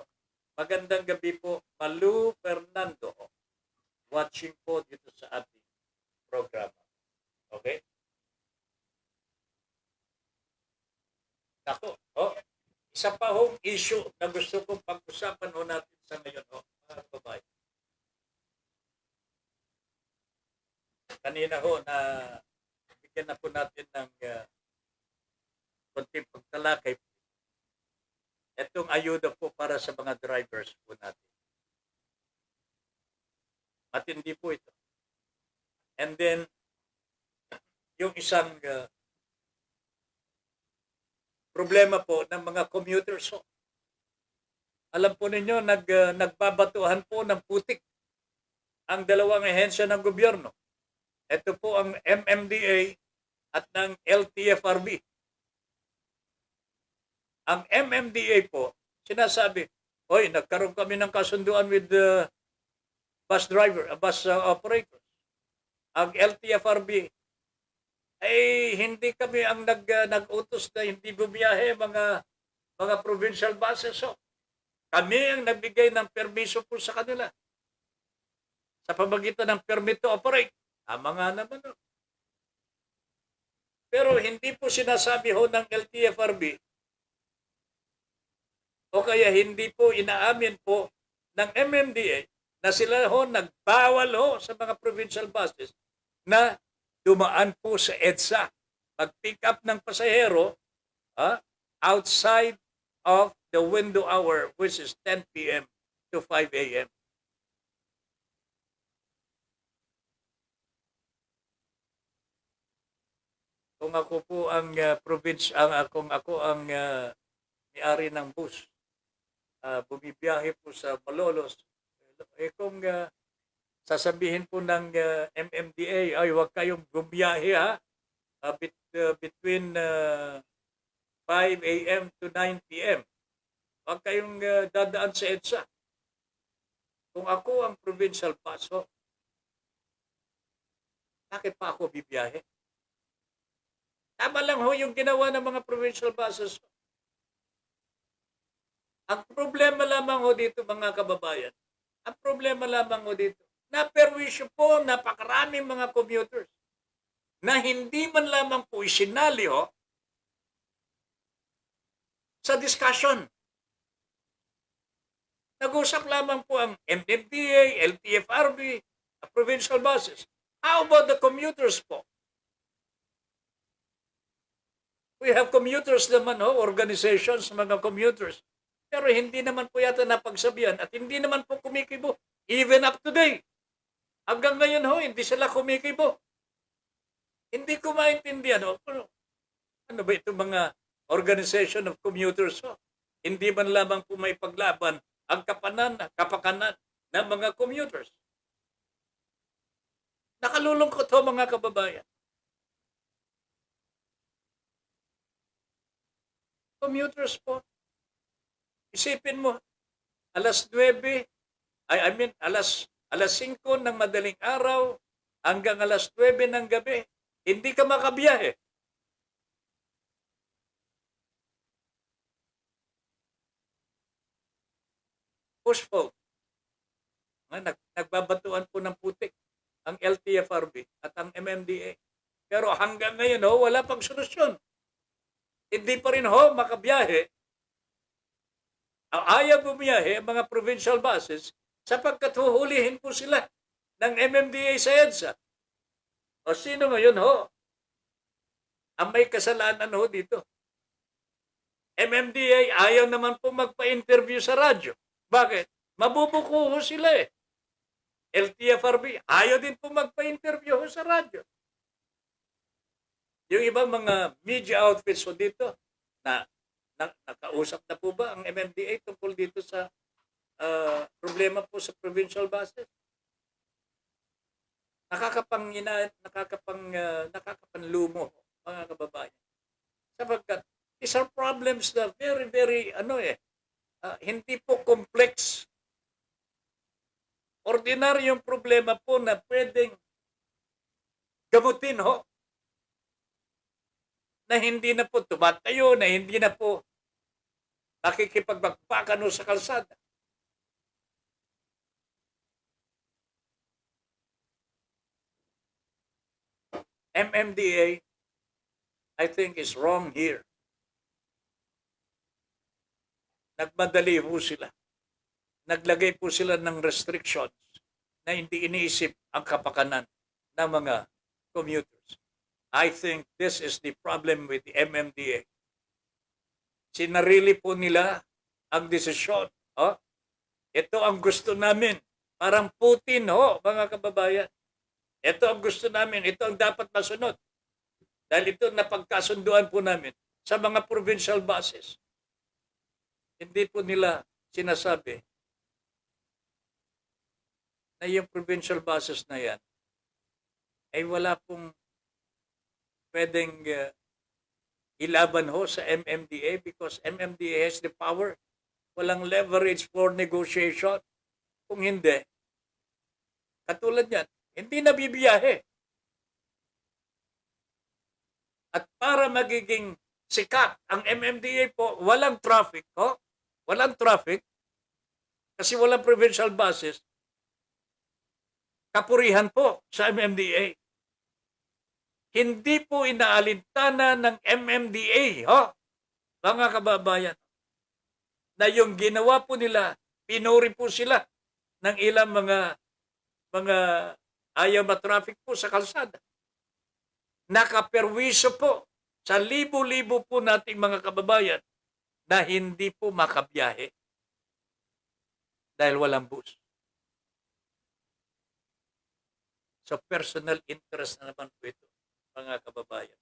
Magandang gabi po, Malu Fernando. Watching po dito sa ating programa. Okay? Ako, isa pa hong issue na gusto kong pag-usapan natin sa ngayon, mga kababayan. Kanina na bigyan na po natin ng konting pagtalakay. Itong ayuda po para sa mga drivers po natin. Matindi po ito. And then, yung isang problema po ng mga commuters. Alam po ninyo, nagbabatuhan po ng putik ang dalawang ahensya ng gobyerno. Ito po ang MMDA at ng LTFRB. Ang MMDA po, sinasabi, hoy, nagkaroon kami ng kasunduan with the bus operators. Ang LTFRB, ay hindi kami ang nag-utos na hindi bumiyahe mga provincial buses. Kami ang nagbigay ng permiso po sa kanila. Sa pamagitan ng permit to operate. Tama nga naman. Pero hindi po sinasabi ng LTFRB o kaya hindi po inaamin po ng MMDA na sila nagbawal sa mga provincial buses na dumaan po sa EDSA. Mag-pick up ng pasahero outside of the window hour, which is 10 p.m. to 5 a.m. Kung ako po ang kung ako ang may-ari ng bus, bumibiyahe po sa Malolos, kung sasabihin po ng MMDA, ay huwag kayong bumiyahe between 5 a.m. to 9 p.m. Huwag kayong dadaan sa EDSA. Kung ako ang provincial bus, bakit pa ako bibiyahe? Tama lang yung ginawa ng mga provincial buses. Ang problema lamang dito, mga kababayan, ang problema lamang dito, naperwisyo po napakaraming mga commuters na hindi man lamang po isinali sa discussion. Nag-usap lamang po ang MMDA, LTFRB, provincial buses. How about the commuters po? We have commuters naman, organizations, mga commuters. Pero hindi naman po yata napagsabihan at hindi naman po kumikibo. Even up to date. Hanggang ngayon hindi sila kumikibo. Hindi ko maintindihan. Ano ba itong mga organization of commuters? Hindi man lamang po may paglaban ang kapakanan ng mga commuters. Nakalulungkot mga kababayan. Commuters po. Isipin mo, alas 9, alas 5 ng madaling araw hanggang alas 9 ng gabi, hindi ka makabiyahe. Pushful. Nagbabatuan po ng putik ang LTFRB at ang MMDA. Pero hanggang ngayon, wala pang solusyon. Hindi pa rin makabiyahe. Ayaw bumiyahe ang mga provincial buses sapagkat huhulihin po sila ng MMDA sa EDSA. O sino ngayon ang may kasalanan dito? MMDA ayaw naman po magpa-interview sa radyo. Bakit? Mabubuko sila LTFRB ayaw din po magpa-interview sa radyo. Yung ibang mga media outfits po dito, na, nakausap na po ba ang MMDA tungkol dito sa problema po sa provincial buses? Nakakapanlumo, mga kababayan. Sapagkat these are problems na very, very, hindi po complex. Ordinaryong problema po na pwedeng gamutin ho, na hindi na po tumatayo, na hindi na po nakikipagbakbakan ho sa kalsada. MMDA, I think, is wrong here. Nagmadali po sila. Naglagay po sila ng restrictions na hindi iniisip ang kapakanan ng mga commuters. I think this is the problem with the MMDA. Sinarili po nila ang desisyon. Oh? Ito ang gusto namin. Parang Putin, mga kababayan. Ito ang gusto namin. Ito ang dapat masunod. Dahil ito napagkasunduan po namin sa mga provincial buses. Hindi po nila sinasabi na yung provincial buses na yan ay wala pong pwedeng ilaban ho sa MMDA because MMDA has the power. Walang leverage for negotiation. Kung hindi, katulad yan, hindi na bibiyahe. At para magiging sikat ang MMDA po, walang traffic. Walang traffic kasi walang provincial buses. Kapurihan po sa MMDA. Hindi po inaalintana ng MMDA, mga kababayan, na yung ginawa po nila, pinuri po sila ng ilang mga ayaw matraffic po sa kalsada. Nakaperwiso po sa libo-libo po nating mga kababayan na hindi po makabiyahe dahil walang bus. So personal interest na naman po ito, mga kababayan.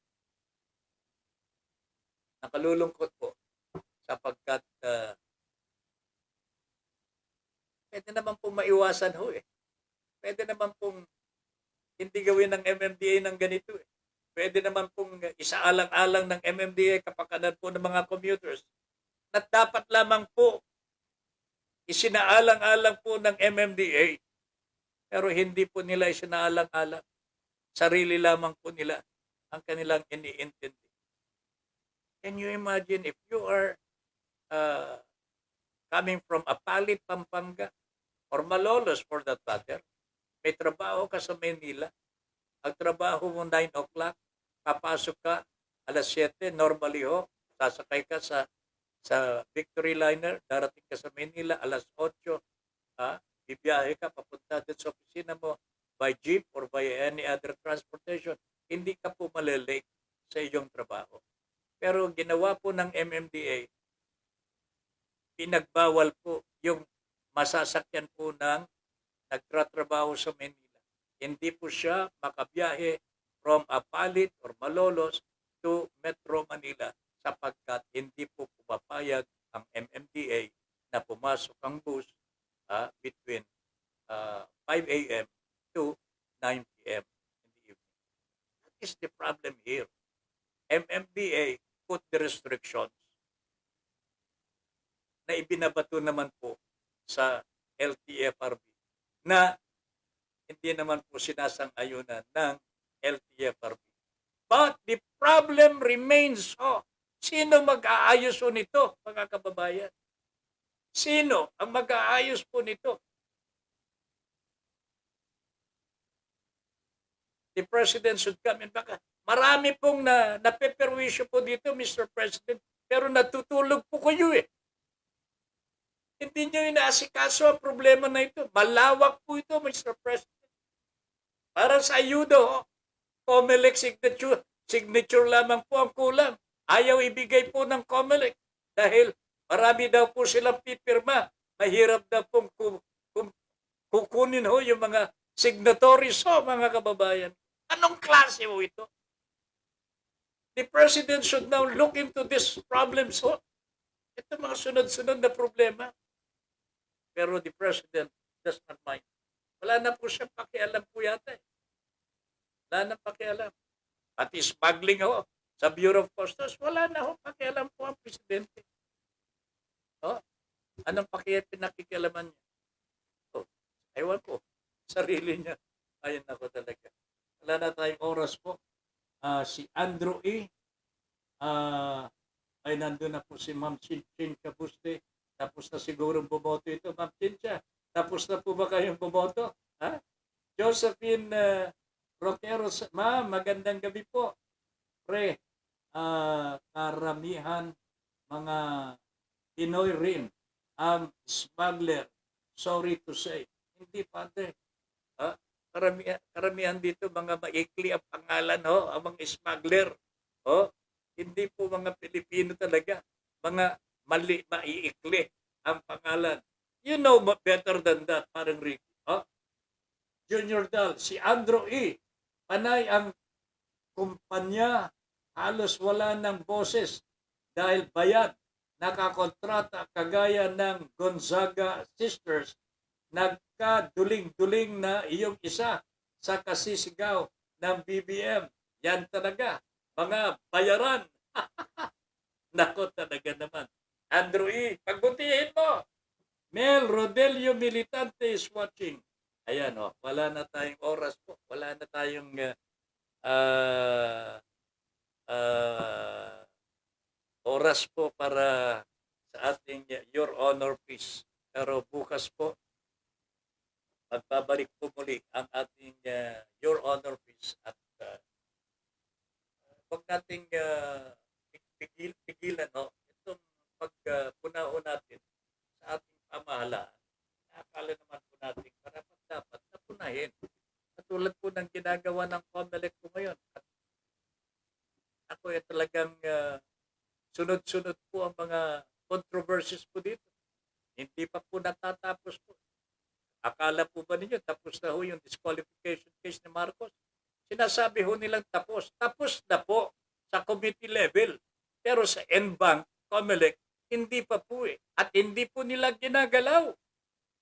Nakalulungkot po sapagkat pwede naman pong maiwasan ho eh. Pwede naman pong hindi gawin ng MMDA ng ganito eh. Pwede naman pong isaalang-alang ng MMDA kapakanan po ng mga commuters na dapat lamang po isinaalang-alang po ng MMDA. Pero hindi po nila isinaalang-alang. Sarili lamang po nila ang kanilang iniintindi. Can you imagine if you are coming from Apalit, Pampanga, or Malolos for that matter, may trabaho ka sa Manila, ang trabaho mo 9 o'clock, papasok ka alas 7, normally sasakay ka sa Victory Liner, darating ka sa Manila alas 8, bibiyahe ka papunta din sa opisina mo by jeep or by any other transportation, hindi ka po malilate sa iyong trabaho. Pero ginawa po ng MMDA, pinagbawal po yung masasakyan po ng nagtratrabaho sa Manila. Hindi po siya makabiyahe from Apalit or Malolos to Metro Manila sapagkat hindi po pumapayag ang MMDA na pumasok ang bus between 5 a.m. to 9 p.m. in the evening. That is the problem here. MMDA put the restrictions na ibinabato naman po sa LTFRB na hindi naman po sinasang-ayunan ng LTFRB. But the problem remains, sino mag-aayos po nito, mga kababayan? Sino ang mag-aayos po nito? The President should come in. Baka marami pong napeperwisyo po dito, Mr. President, pero natutulog po kayo eh. Hindi nyo inaasikaso ang problema na ito. Malawak po ito, Mr. President. Para sa ayuda, COMELEC signature lamang po ang kulang. Ayaw ibigay po ng COMELEC dahil marami daw po silang pipirma. Mahirap daw pong kukunin yung mga signatories mga kababayan. Anong klase mo ito? The President should now look into these problems. Oh, ito mga sunod-sunod na problema. Pero the President does not mind. Wala na po siya pakialam po yata. Wala na pakialam. Pati smuggling ho sa Bureau of Customs, wala na ho pakialam po ang Presidente. Oh, anong pinakikialaman niya? Oh, ewan ko. Sarili niya. Ayun ako talaga. Wala na tayong oras po. Si Andrew E. Ay nandun na po si Ma'am Chin Cabuste. Tapos na siguro bumoto ito. Ma'am Chincha, tapos na po ba kayong bumoto? Ha? Josephine Rotero, Ma'am, magandang gabi po. Pre, karamihan mga Pinoy rin ang smuggler. Sorry to say. Hindi, Padre. Ha? Karamihan dito mga maikli ang pangalan, ho, ang mga smuggler. Ho? Hindi po mga Pilipino talaga. Mga maiikli ang pangalan. You know better than that, parang Ricky. Ho? Junior Dal, si Andrew E. Panay ang kumpanya, halos wala ng boses dahil bayad. Nakakontrata kagaya ng Gonzaga Sisters, nagkaduling-duling na iyong isa sa kasisigaw ng BBM. Yan talaga, mga bayaran. Nako talaga naman. Andrew E., pagbutihin mo. Mel Rodelio Militante is watching. Ayan, oh, wala na tayong oras po. Wala na tayong oras po para sa ating Your Honor Peace. Pero bukas po, magbabalik po muli ang ating Your Honor Peace at huwag nating pigilan no? Itong pagpunaon natin sa ating pamahalaan. Nakakala naman po natin dapat napunahin. Katulad po ng ginagawa ng COMELEC po ngayon. At ako ay talagang sunod-sunod po ang mga controversies po dito. Hindi pa po natatapos po. Akala po ba ninyo tapos na ho yung disqualification case ni Marcos? Sinasabi ho nilang tapos. Tapos na po sa committee level. Pero sa NBank, COMELEC, hindi pa po eh. At hindi po nila ginagalaw.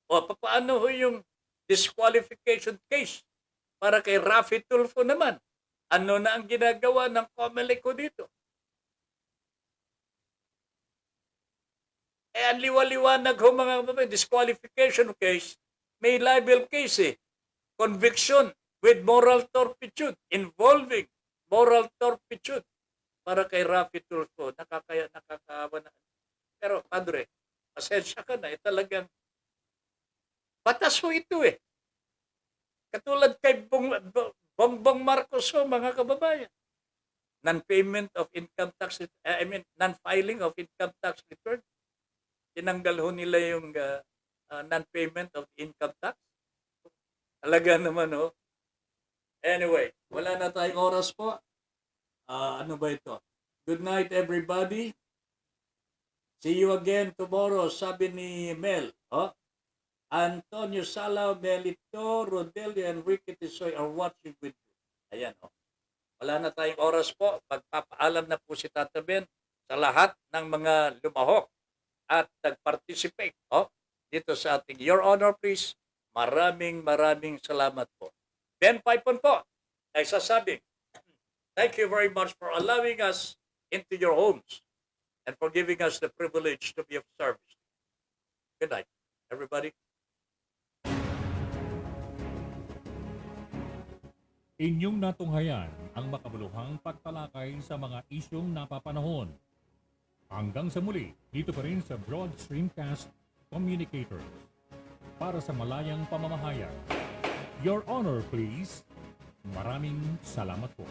O paano ho yung disqualification case para kay Raffy Tulfo naman? Ano na ang ginagawa ng COMELEC ko dito? Eh, ang liwa-liwanag ho mga kapatid, disqualification case, may libel case eh. Conviction with moral turpitude, involving moral turpitude para kay Raffy Tulfo. Nakakaawa na. Pero, Padre, pasensya ka na, talagang batas ho ito eh. Katulad kay Bongbong Marcos ho, mga kababayan. Non-payment of income tax, non-filing of income tax return. Tinanggal ho nila yung non-payment of income tax. Talaga naman ho. Anyway, wala na tayong oras po. Ano ba ito? Good night everybody. See you again tomorrow, sabi ni Mel. Oh? Antonio Sala, Melito, Rodelio, and Ricky Tisoy are watching with you. Ayan, oh. Wala na tayong oras po. Pagpapaalam na po si Tata Ben sa lahat ng mga lumahok at nag-participate dito sa ating Your Honor, please. Maraming salamat po. Ben Paipon po ay sasabing, thank you very much for allowing us into your homes and for giving us the privilege to be of service. Good night, everybody. Inyong natunghayan ang makabuluhang pagtalakay sa mga isyong napapanahon. Hanggang sa muli, dito pa rin sa Broad Streamcast Communicators. Para sa malayang pamamahayag. Your Honor, please. Maraming salamat po.